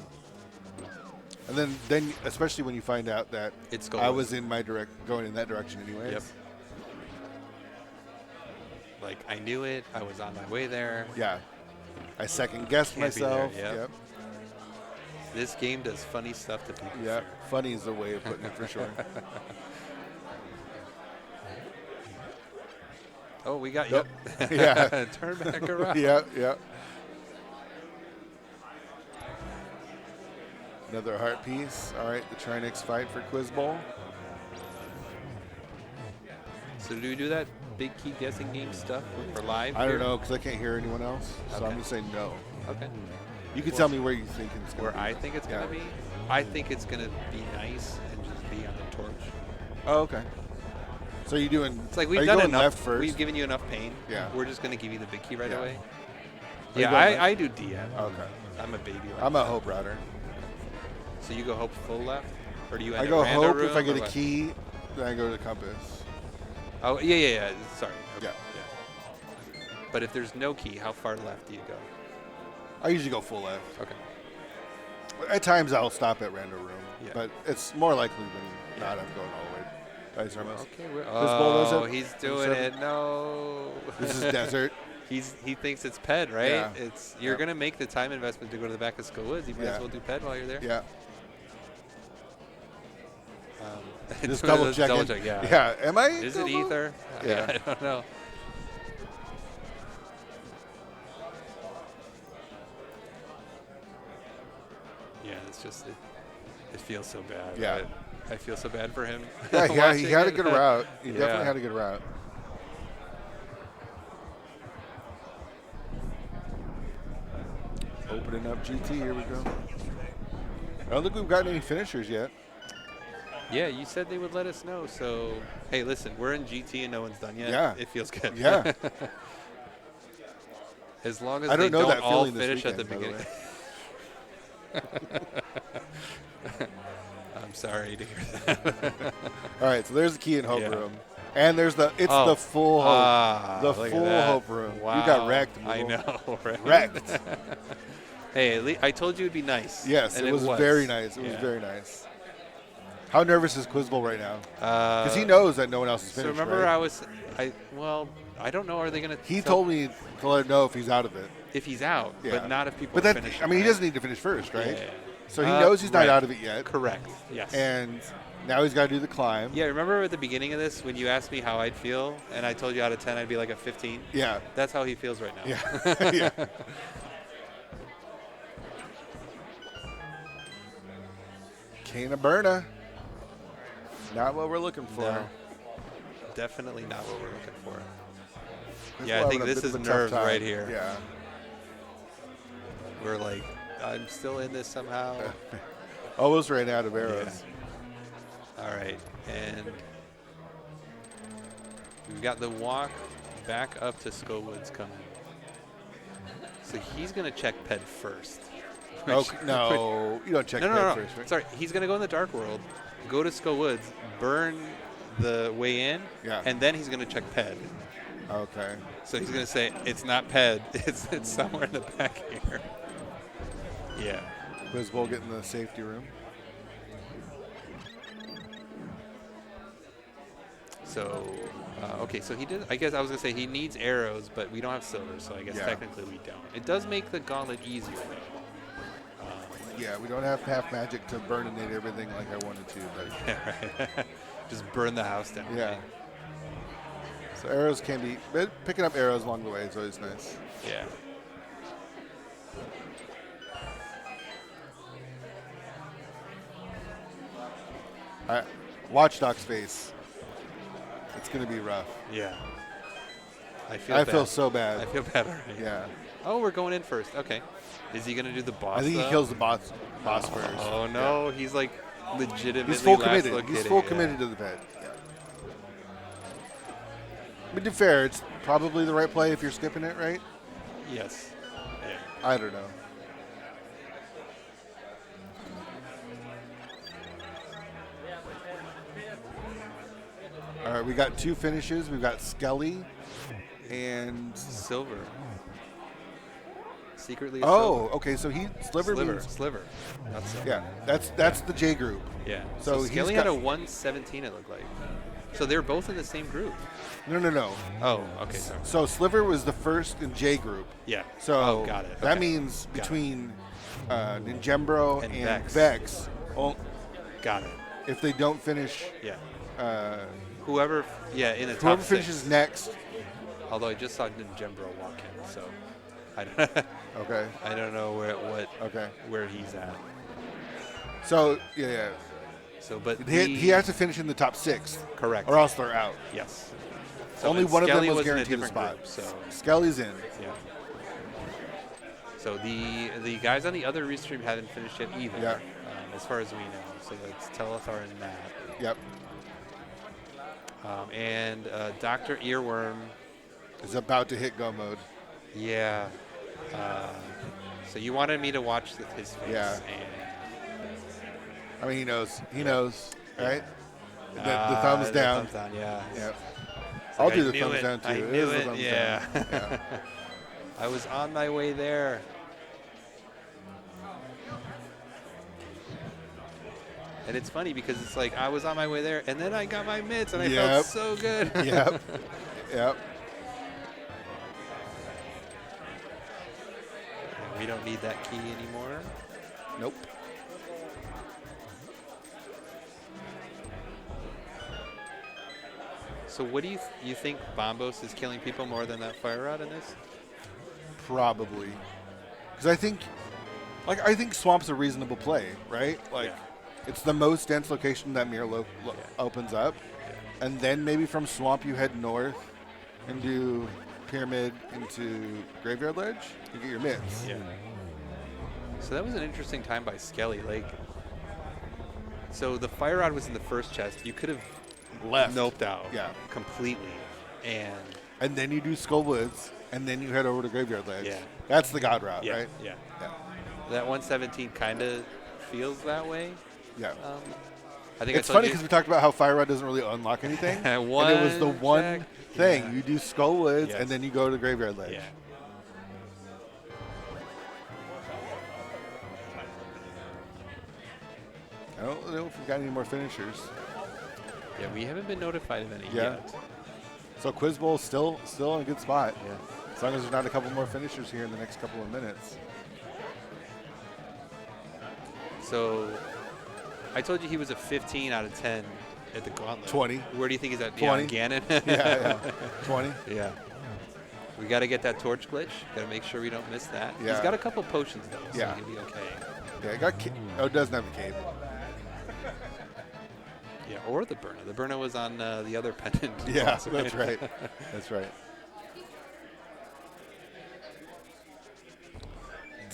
And then especially when you find out that I was in going in that direction anyways. Yep. Like I knew it. I was on my way there. Yeah. I second guessed myself. Yep. This game does funny stuff to people. Yeah. Funny is the way of putting it for sure. Oh, we got you. Yeah. Turn back around. Yeah. Another heart piece. All right, the Trinex fight for Quizbowl. So do we do that big key guessing game stuff for live? I don't know because I can't hear anyone else, so Okay. I'm gonna say no. Okay. You can tell me where you think it's going. Where I think it's gonna be? I think it's gonna be nice and just be on the torch. Oh, okay. So you doing? It's like we've done enough. Left first? We've given you enough pain. Yeah. We're just gonna give you the big key right away. Are Yeah, I do DM. Okay. I'm a baby. I'm a hope router. So you go hope full left, or do you? I go hope if I get a key, then I go to the compass. Oh yeah. Sorry. Okay. Yeah. But if there's no key, how far left do you go? I usually go full left. Okay. At times I'll stop at random room, Yeah. but it's more likely than not I'm going all the way. Dice Ramos. Okay. He's doing it. No. This is desert. He thinks it's PED, right? Yeah. You're gonna make the time investment to go to the back of School Woods. You might as well do PED while you're there. Yeah. Just double check. Yeah. Am I? Is it ether? Yeah. I don't know. Yeah, it's just it feels so bad. Yeah. I feel so bad for him. Yeah, he had a good route. He definitely had a good route. Opening up GT, here we go. I don't think we've gotten any finishers yet. Yeah, you said they would let us know. So, hey, listen, we're in GT and no one's done yet. Yeah. It feels good. Yeah. As long as they don't all finish at the beginning. I'm sorry to hear that. All right, so there's the key in Hope Room. And there's the full Hope. The full Hope Room. Wow. You got wrecked. I know, right? Wrecked. Hey, I told you it'd be nice. Yes, it was very nice. It was very nice. How nervous is Quizbowl right now? Because he knows that no one else is finished. So remember, right? I don't know. Are they going to? He told me to let him know if he's out of it. If he's out, but not if people. But are finished. I mean, he doesn't need to finish first, right? Yeah. So he knows he's not out of it yet. Correct. Yes. And now he's got to do the climb. Yeah. Remember at the beginning of this when you asked me how I'd feel, and I told you out of 10 I'd be like a 15. Yeah. That's how he feels right now. Yeah. Yeah. Cana Berna. Not what we're looking for. No. Definitely not what we're looking for. I think this is nerves right here. Yeah. We're like, I'm still in this somehow. Almost ran out of arrows. Yeah. All right. And We've got the walk back up to Skullwoods coming. So he's going to check Ped first. Okay, no, you don't check Ped first, right? Sorry, he's going to go in the Dark World, go to Skullwoods, burn the way in, and then he's going to check Ped. Okay. So he's going to say, it's not Ped, it's somewhere in the back here. Yeah. Quizbowl getting the safety room. So, okay, so he did. I guess I was going to say he needs arrows, but we don't have silver, so I guess technically we don't. It does make the gauntlet easier, though. Yeah, we don't have half magic to burninate everything like I wanted to. But yeah, right. Just burn the house down. Yeah. So arrows can be, but picking up arrows along the way is always nice. Yeah. All right, Watchdog space. It's going to be rough. Yeah. I feel so bad. I feel bad already. Yeah. Oh, we're going in first. Okay. Is he going to do the boss? I think he kills the boss first. Oh, no. Yeah. He's like legitimately He's full committed. He's full committed to the Ped. Yeah. But to be fair, it's probably the right play if you're skipping it, right? Yes. Yeah. I don't know. All right, we got 2 finishes. We've got Skelly and Silver. Secretly. Oh, okay. So Sliver. That's Silver. Yeah, that's the J group. Yeah. So Skelly had a 117. It looked like. So they're both in the same group. No. Oh, okay. Sorry. So Sliver was the first in J group. Yeah. So got it. That means between Ninjembro and Vex. Got it. If they don't finish. Yeah. Whoever finishes next. Although I just saw Ninjembro walk in, so I don't. Okay. I don't know where he's at. So yeah. So, but he has to finish in the top 6. Correct. Or else they're out. Yes. So only one Skelly of them was guaranteed a spot. Group, so Skelly's in. Yeah. So the guys on the other restream haven't finished yet either. Yeah. As far as we know. So that's Telethar and Matt. Yep. And Dr. Earworm is about to hit go mode. Yeah. So you wanted me to watch his face. Yeah. And I mean, he knows. He knows, right? The thumbs down. The thumbs down, yeah. Yep. Like I'll do the thumbs down, too. I knew it, yeah. I was on my way there. And it's funny because it's like I was on my way there, and then I got my mitts, and I felt so good. Yep. We don't need that key anymore. Nope. So what do you think Bombos is killing people more than that Fire Rod in this? Probably. Because I think Swamp's a reasonable play, right? It's the most dense location that Mirror opens up. Yeah. And then maybe from Swamp you head north and do Pyramid into Graveyard Ledge. You get your mitts. Yeah. So that was an interesting time by Skelly. So the Fire Rod was in the first chest. You could have noped out completely. And then you do Skullwoods, and then you head over to Graveyard Ledge. Yeah. That's the God route, right? Yeah. That 117 kind of feels that way. Yeah. I think it's funny because we talked about how Fire Rod doesn't really unlock anything. And it was the one thing. Yeah. You do Skullwoods, and then you go to Graveyard Ledge. Yeah. I don't know if we've got any more finishers. Yeah, we haven't been notified of any yet. So Quizbowl still in a good spot. Yeah. As long as there's not a couple more finishers here in the next couple of minutes. So I told you he was a 15 out of 10 at the gauntlet. 20. Where do you think he's at? 20. Ganon? yeah. 20. Yeah. We got to get that torch glitch. Got to make sure we don't miss that. Yeah. He's got a couple potions, though, so he'll be okay. Yeah, it doesn't have a cape. Yeah, or the Burna. The Burna was on the other pendant. Yeah, that's right. That's right.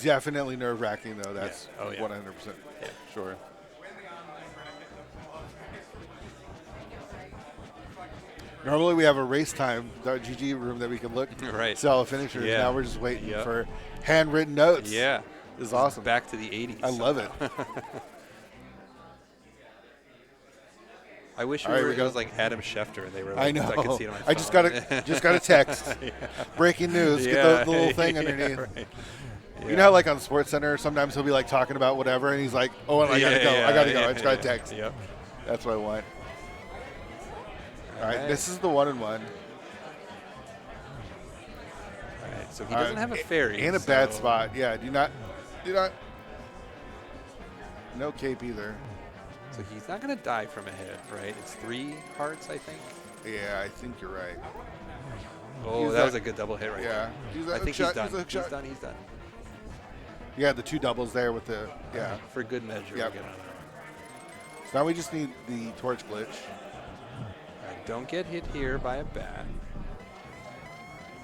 Definitely nerve-wracking, though. That's 100% sure. Normally we have a race time .gg room that we can look see all the finishers. Yeah. Now we're just waiting for handwritten notes. Yeah. This is awesome. Back to the 80s. I love it. I wish it was like Adam Schefter and they were like, I know. I could see it on my phone. I just got a text. Breaking news. Get the little thing underneath. Right. Yeah. You know how like on SportsCenter sometimes he'll be like talking about whatever and he's like, oh, I gotta go. I gotta go. I just got a text. Yep. That's what I want. All right, this is the 1-1. All right, so he doesn't have a fairy. And a bad spot. Yeah, do not. No cape either. So he's not going to die from a hit, right? It's 3 hearts, I think. Yeah, I think you're right. Oh, that was a good double hit right there. I think he's done. He's done. Yeah, the 2 doubles there with the, For good measure. Yep. We'll get on there. So now we just need the torch glitch. Don't get hit here by a bat.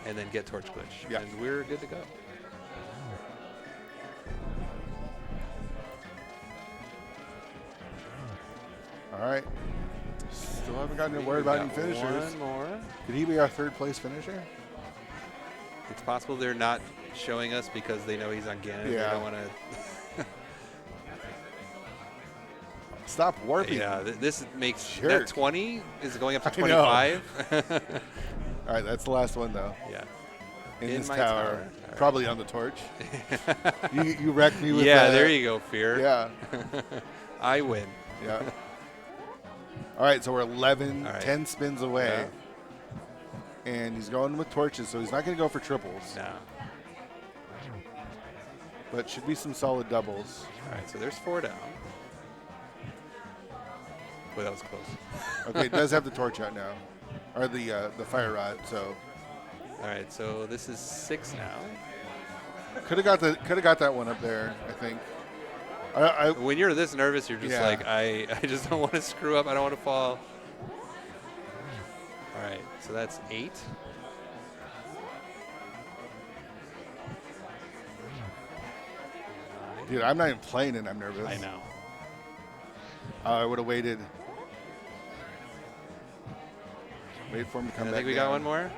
And then get torch glitch. Yeah. And we're good to go. All right. Still haven't gotten worried about any finishers. One more. Could he be our 3rd place finisher? It's possible they're not showing us because they know he's on Ganon. Yeah. They don't want to. Stop warping. Yeah, this makes that 20 is going up to 25. All right, that's the last one though. Yeah. In this tower. Probably on the torch. you wrecked me with that. There you go, Fear. Yeah. I win. Yeah. All right, so we're 10 spins away. Yeah. And he's going with torches, so he's not going to go for triples. No. But should be some solid doubles. All right, so there's 4 down. Boy, that was close. Okay, it does have the torch out now, or the fire rod. So. All right, so this is 6 now. Could have got that one up there, I think. When you're this nervous, you're just like, I just don't want to screw up. I don't want to fall. All right, so that's 8. Dude, I'm not even playing it. I'm nervous. I know. I would have waited. Wait for him to come back. I think we got one more.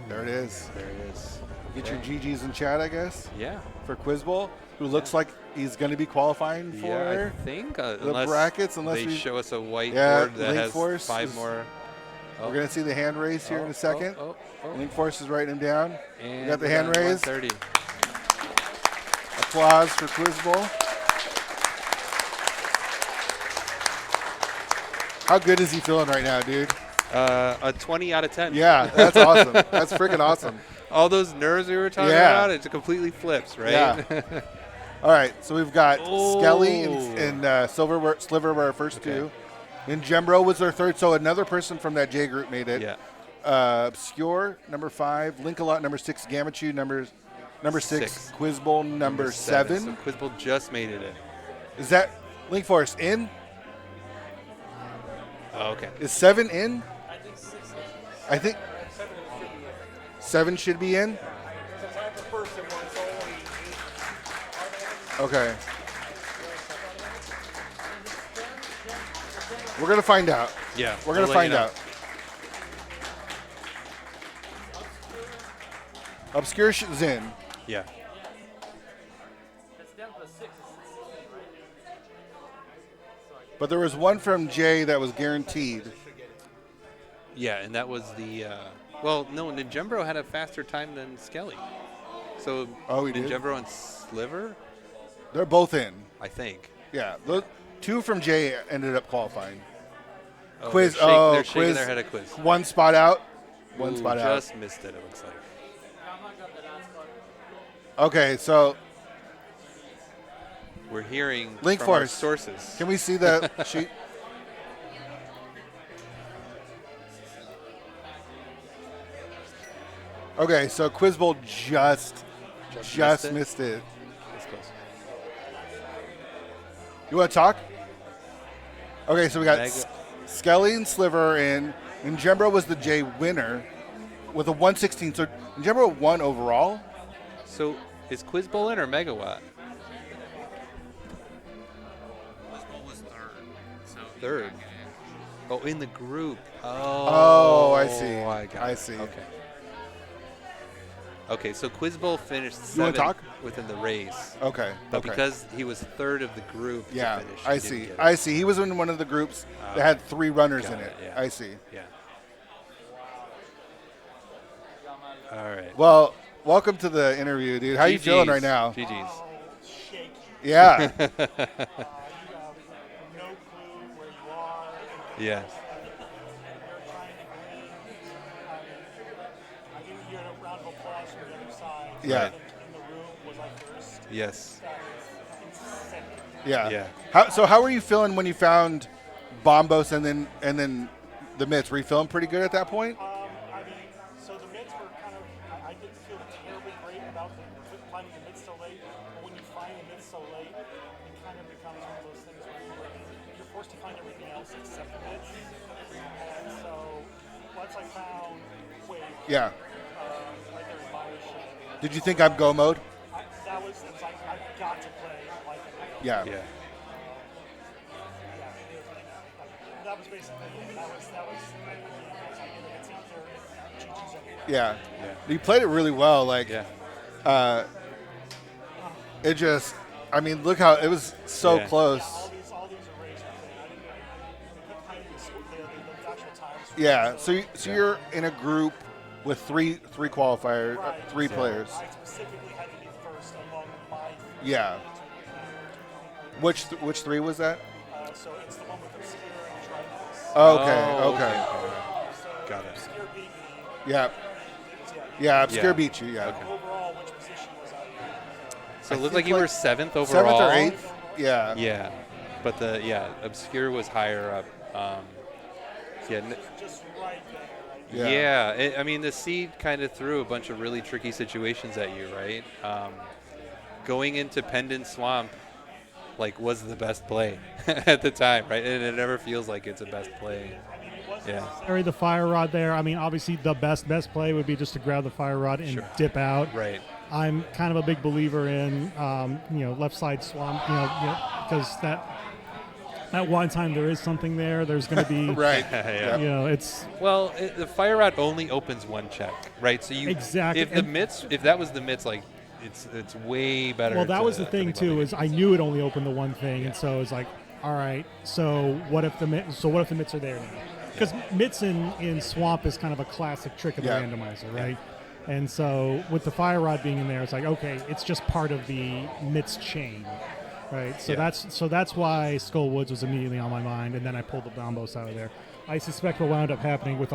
There it is. There it is. Get your GGs in chat, I guess. Yeah. For Quizbowl, who looks like he's going to be qualifying for I think the brackets, unless they show us a white board that has 5 more. We're going to see the hand raise here in a second. Link Force is writing him down. And we got the hand raise. 130. Applause for Quizbowl. How good is he feeling right now, dude? A 20 out of 10. Yeah, that's awesome. That's freaking awesome. All those nerves we were talking about, it completely flips, right? Yeah. All right, so we've got Skelly and Sliver were our first 2. And Gembro was our 3rd, so another person from that J group made it. Yeah. Obscure, number 5. Linkalot, number 6. Gamachu, number 6. Quizbowl, number 7. So Quizbowl just made it in. Is that Link Force in? Oh, okay. Is 7 in? I think 7 should be in. Okay. We're going to find out. Yeah. We're going to find out. Obscure is in. Yeah. But there was one from Jay that was guaranteed. Yeah, and that was the well, no, Ninjembro had a faster time than Skelly. So he did? Ninjembro and Sliver? They're both in. I think. Yeah. The 2 from Jay ended up qualifying. Oh, Quiz. They're shaking their head at Quiz. 1 spot out. Ooh, Spot out. Just missed it looks like. Okay, so we're hearing Link from Force our sources. Can we see the sheet? Okay, so Quizbowl just missed it. That's close. You want to talk? Okay, so we got Skelly and Sliver are in. And Gembro was the J winner with a 116. So Gembro won overall. So is Quizbowl in or Megawatt? Quizbowl was 3rd. So 3rd. Oh, in the group. Oh, I see. I see. Okay. Okay, so Quizbowl finished 7th within the race. Okay. But because he was 3rd of the group yeah, to finish, I see. I see. He was in one of the groups that had 3 runners in it. Yeah. I see. Yeah. All right. Well, welcome to the interview, dude. How are you feeling right now? GG's. Shaky. Yeah. You have no clue where you are. Yeah. You're trying to win. I give you a round of applause from the other side. Yeah. In the room was like first. Yes. That is insane. Yeah. Yeah. So how were you feeling when you found Bombos and then the mitts? Were you feeling pretty good at that point? I mean, so the mitts were kind of, I didn't feel terribly great about finding the mitts so late, but when you find the mitts so late, it kind of becomes one of those things where you're forced to find everything else except the mitts. And so once I found Wave, Yeah. right there in my shit, Did you think I'm go mode? that was like, I've got to play like it. Yeah. Yeah. That was basically it. That was it's either GG's everywhere. Yeah. Yeah. You played it really well. Like, Yeah. it just, I mean, look how it was so Yeah. close. All these are racers. I couldn't find the actual times. Yeah. So you're in a group with three qualifiers, Right. 3 So players. I specifically had to be first among my. Yeah. Which 3 was that? So it's the one with Obscure and Dryness. Okay. So Got it. Obscure beat me. Yeah. Yeah. Yeah. Obscure Yeah. beat you. Yeah. Okay. Overall, which position was I in? So it I looked think like you like were 7th 7th overall. or 8th. Yeah. Yeah. But Obscure was higher up. Just right there. Yeah. I mean, the seed kind of threw a bunch of really tricky situations at you, right? Going into Pendant Swamp, was the best play at the time, right? And it never feels like it's a best play. Yeah. Carry the fire rod there. I mean, obviously the best play would be just to grab the fire rod and dip out. Right. I'm kind of a big believer in left side swamp, because that one time there is something there. There's going to be Right. Yeah. It's the fire rod only opens one check, right? So you exactly if that was the mitts, it's way better. Well, that was the thing too. Is I knew it only opened the one thing, and so it's like, all right. So what if the mitts are there now? Because mitts in swamp is kind of a classic trick of the randomizer, right? And so with the fire rod being in there, it's like, okay, it's just part of the mitts chain, right? So that's why Skull Woods was immediately on my mind, and then I pulled the Bombos out of there. I suspect what wound up happening with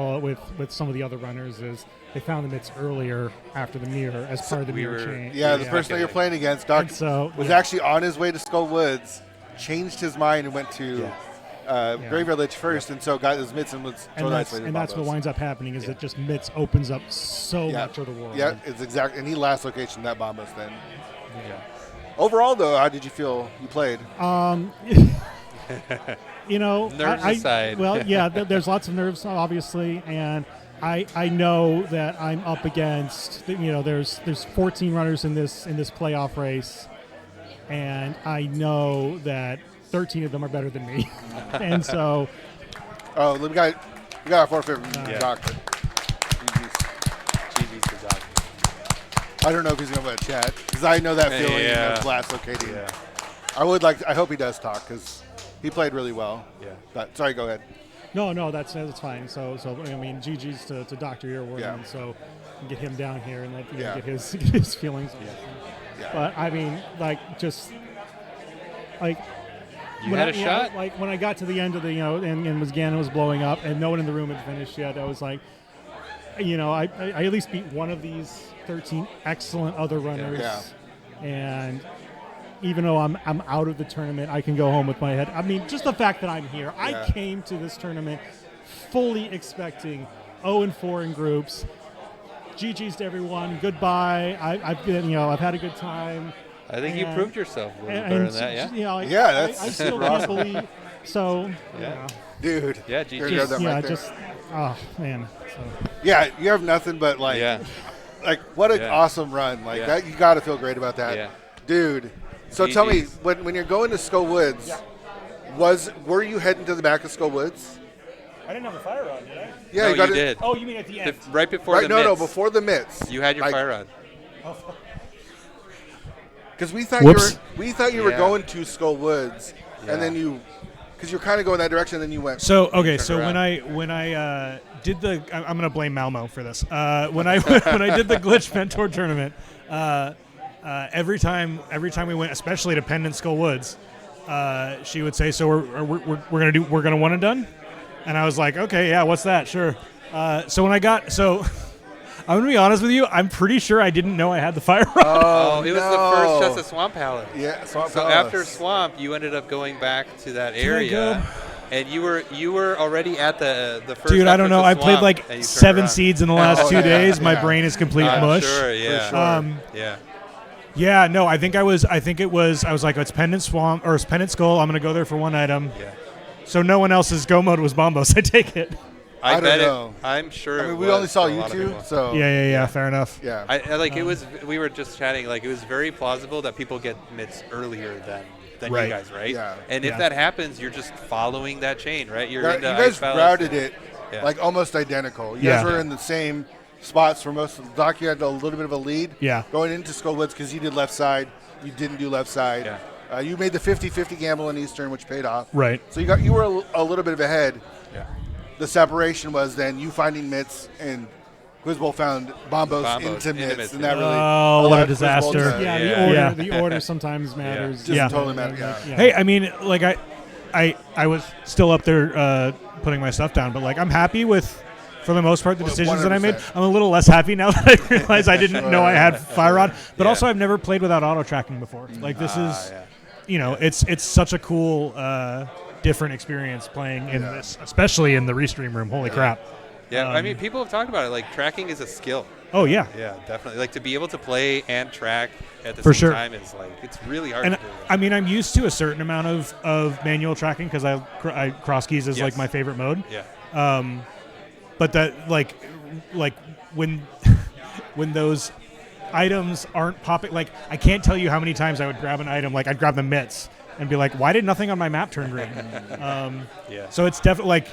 some of the other runners is they found the mitts earlier after the mirror as part of the mirror chain. Yeah, the person that you're playing against, was actually on his way to Skull Woods, changed his mind and went to Graveyard Lich first, and so got his mitts and was that's what winds up happening is it just mitts opens up so much of the world. Yeah, it's exact. And he last location that Bombos then. Yeah. Overall, though, how did you feel you played? Nerves aside. Well, yeah, there's lots of nerves, obviously, and I know that I'm up against. There's 14 runners in this playoff race, and I know that 13 of them are better than me, and so. Oh, we got a forfeit from the doctor. GG's the doctor. I don't know if he's going to chat because I know that feeling of last locating. Yeah. I hope he does talk because he played really well. Yeah. But sorry, go ahead. No, that's fine. So I mean, GG's to Dr. Earworm, and so get him down here and get his feelings. Yeah. But I mean, You had a shot? When I got to the end of the, and Ganon was blowing up and no one in the room had finished yet, I was like, I at least beat one of these 13 excellent other runners. Yeah. And even though I'm out of the tournament, I can go home with my head. I mean, just the fact that I'm here. Yeah. I came to this tournament fully expecting 0-4 in groups. GG's to everyone. Goodbye. I've been, I've had a good time. I think you proved yourself a little better than that, yeah? I still can't believe. So, dude. Yeah, GG. Oh man. So. Yeah, you have nothing but what an awesome run. That, you got to feel great about that, dude. So tell me, when you're going to Skull Woods, were you heading to the back of Skull Woods? I didn't have the fire on, did I? Yeah, no, you got you it. did. Oh, you mean at the end? Right before Right, the no, mitts. no, before the mitts. You had your Like, fire on. Because we thought Whoops. you were going to Skull Woods, and then because you're kind of going that direction, and then you went. So okay, so around. when I did I'm gonna blame Malmo for this. When I when I did the Glitch Mentor tournament, every time we went, especially to Pendant Skull Woods, she would say, "So we're gonna one and done," and I was like, "Okay, yeah, what's that? Sure." So when I got I'm going to be honest with you. I'm pretty sure I didn't know I had the fire on. Oh, it was the first Just a Swamp Palace. Yeah, Swamp So Palace. after Swamp, you ended up going back to that I area, go? and you were already at the first. Dude, I don't know. I played like and you turned 7 around. seeds in the last 2 days. My brain is complete I'm mush. Sure, yeah. sure. Yeah. Yeah, no, I was like, it's Pendant Swamp or it's Pendant Skull. I'm going to go there for one item. Yeah. So no one else's go mode was Bombos. I take it. I don't bet know. I'm sure. I mean, it we was only saw for a you lot of two, people. so Yeah. Fair enough. yeah. I like it was. We were just chatting. Like it was very plausible that people get mitts earlier than Right. you guys, right? Yeah. And if that happens, you're just following that chain, right? You're you into guys Ice Palace. routed it Yeah. like almost identical. You Yeah. guys were in the same spots for most of the doc. You had a little bit of a lead. Yeah. Going into Skull Woods because you did left side, you didn't do left side. Yeah. You made the 50-50 gamble in Eastern, which paid off. Right. So you were a little bit of ahead. Yeah. The separation was then you finding mitts and Quizbowl found Bombos into mitts, and that really Oh, what a allowed Quizbowl disaster. to- Yeah, the order sometimes matters. Just totally matter. Yeah. Hey, I mean, like I was still up there putting my stuff down, but like I'm happy with, for the most part, the decisions that I made. 100%. I'm a little less happy now that I realize I didn't know I had fire rod, but also I've never played without auto tracking before. Like this is, it's such a cool, different experience playing in this, especially in the restream room. Holy crap! Yeah, I mean, people have talked about it. Like tracking is a skill. Oh yeah. Yeah, definitely. Like to be able to play and track at the For same sure. time is like it's really hard And to do. I mean, I'm used to a certain amount of manual tracking because I cross keys is like Yes. my favorite mode. Yeah. But that like when when those items aren't popping, like I can't tell you how many times I would grab an item, like I'd grab the mitts and be like, why did nothing on my map turn green? Yeah. So it's definitely like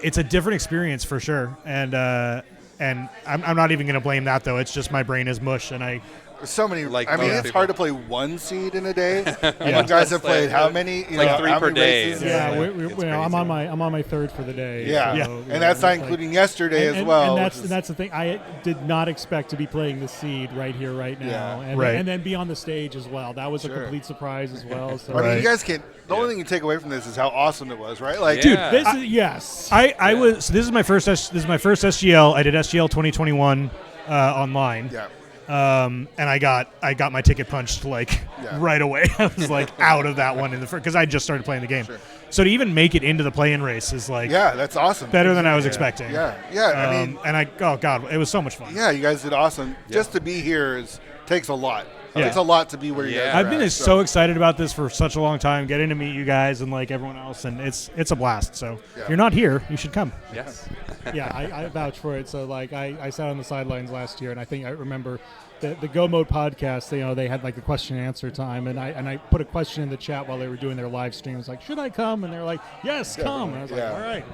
it's a different experience for sure, and I'm not even going to blame that though. It's just my brain is mush, and There's so many. Like I mean, most it's people. hard to play one seed in a day. And you guys have played how many? You like know, 3 how per many day. races? Yeah, It's I'm crazy. on my third for the day. Yeah. so, And that's not it's like- including yesterday as well. And which is- that's the thing. I did not expect to be playing the seed right here, right now, Yeah. and, Right. and then be on the stage as well. That was a Sure. complete surprise as well. So I mean, Right. you guys can't. The only thing you take away from this is how awesome it was, right? Like, Yeah. this is yes. I was. So this is my first SGL. I did SGL 2021 online. yeah. And I got my ticket punched like right away. I was like out of that one in the first because I just started playing the game. Sure. So to even make it into the play-in race is like Yeah, that's awesome. better than I was expecting. Yeah. I mean, and oh god, it was so much fun. yeah, you guys did awesome. Just to be here takes a lot. Yeah. It's a lot to be where you guys are I've been at, so excited about this for such a long time, getting to meet you guys and like everyone else, and it's a blast. So if you're not here, you should come. Yes. Yeah, I vouch for it. So like I sat on the sidelines last year, and I remember the Go Mode podcast. You know, they had like the question and answer time, and I put a question in the chat while they were doing their live stream. I was like, should I come? And they're like, yes, come. And I was like, all right.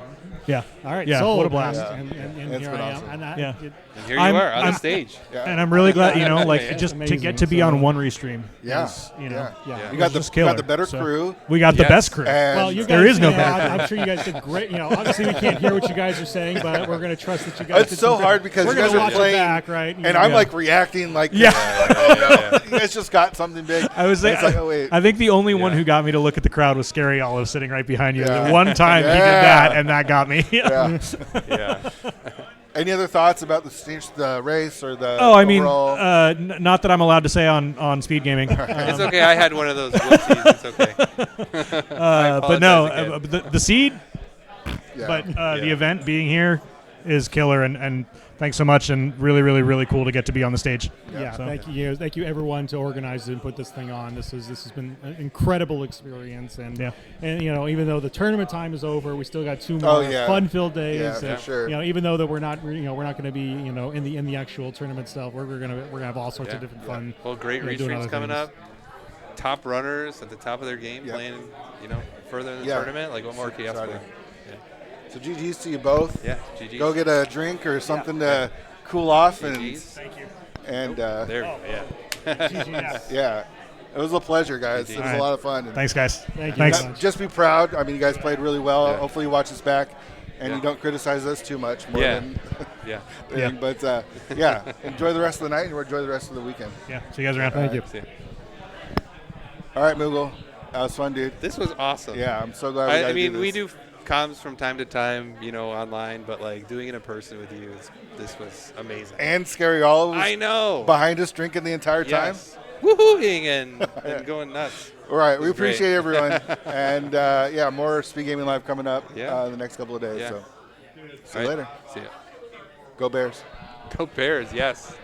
Yeah. All right, Yeah, sold. what a blast. And It's here been I am. awesome. And Yeah. And here you I'm- are on I'm- the stage. Yeah. And I'm really glad, like Yeah. just to Amazing. get to be So- on one restream. Yeah. is, Yeah. Yeah. You got just you got killer. the better So- crew. We got the Yes. best crew. And well, you guys, There is no you know, bad. I'm sure you guys did great. You know, obviously we can't hear what you guys are saying, but we're going to trust that you guys. It's did so some hard good- because we're you guys gonna are watch it playing, back, right? and I'm like reacting like, Yeah. you guys just got something big. I was It's like, oh wait. I think the only one Yeah. who got me to look at the crowd was Scary Olive sitting right behind you. Yeah. The one time he did Yeah. that, and that got me. Yeah. Yeah. Any other thoughts about the race or the? Oh, I mean, overall? not that I'm allowed to say on Speed Gaming. It's okay. I had one of those whoopsies. It's okay. But no, apologize again. the seed, Yeah. but the event being here is killer, and thanks so much, and really, really, really cool to get to be on the stage. Yeah, So- thank you everyone to organize it and put this thing on. This has been an incredible experience, and you know, even though the tournament time is over, we still got 2 more fun-filled days. Yeah, for and, sure. You know, even though that we're not going to be in the actual tournament stuff, we're gonna have all sorts of different fun. Well, great doing restreams other coming things. up. Top runners at the top of their game playing, further in the tournament. Like, what more can you ask for? Exciting. So GG's to you both. Yeah, GG's. Go get a drink or something to cool off. GG's. Thank you. And There, GG. yeah, it was a pleasure, guys. It was a lot of fun. And Thanks, guys. Thank you. Thanks. just be proud. I mean, you guys played really well. Yeah. Hopefully you watch us back and Yeah. you don't criticize us too much more Yeah. than Yeah. anything. But yeah, enjoy the rest of the night and enjoy the rest of the weekend. Yeah. See you guys around. Thank you. See ya. All right, Moogle. That was fun, dude. This was awesome. Yeah, I'm so glad we got I to mean, do we this. do comms from time to time, online, but like doing it in person with you, this was amazing. And Scary Olive was I know. behind us drinking the entire time. Yes. Woohooing and going nuts. All right, we was great. appreciate everyone. And more Speed Gaming Live coming up Yeah. the next couple of days. Yeah. So see All you right. later. See ya. Go Bears. Go Bears, yes.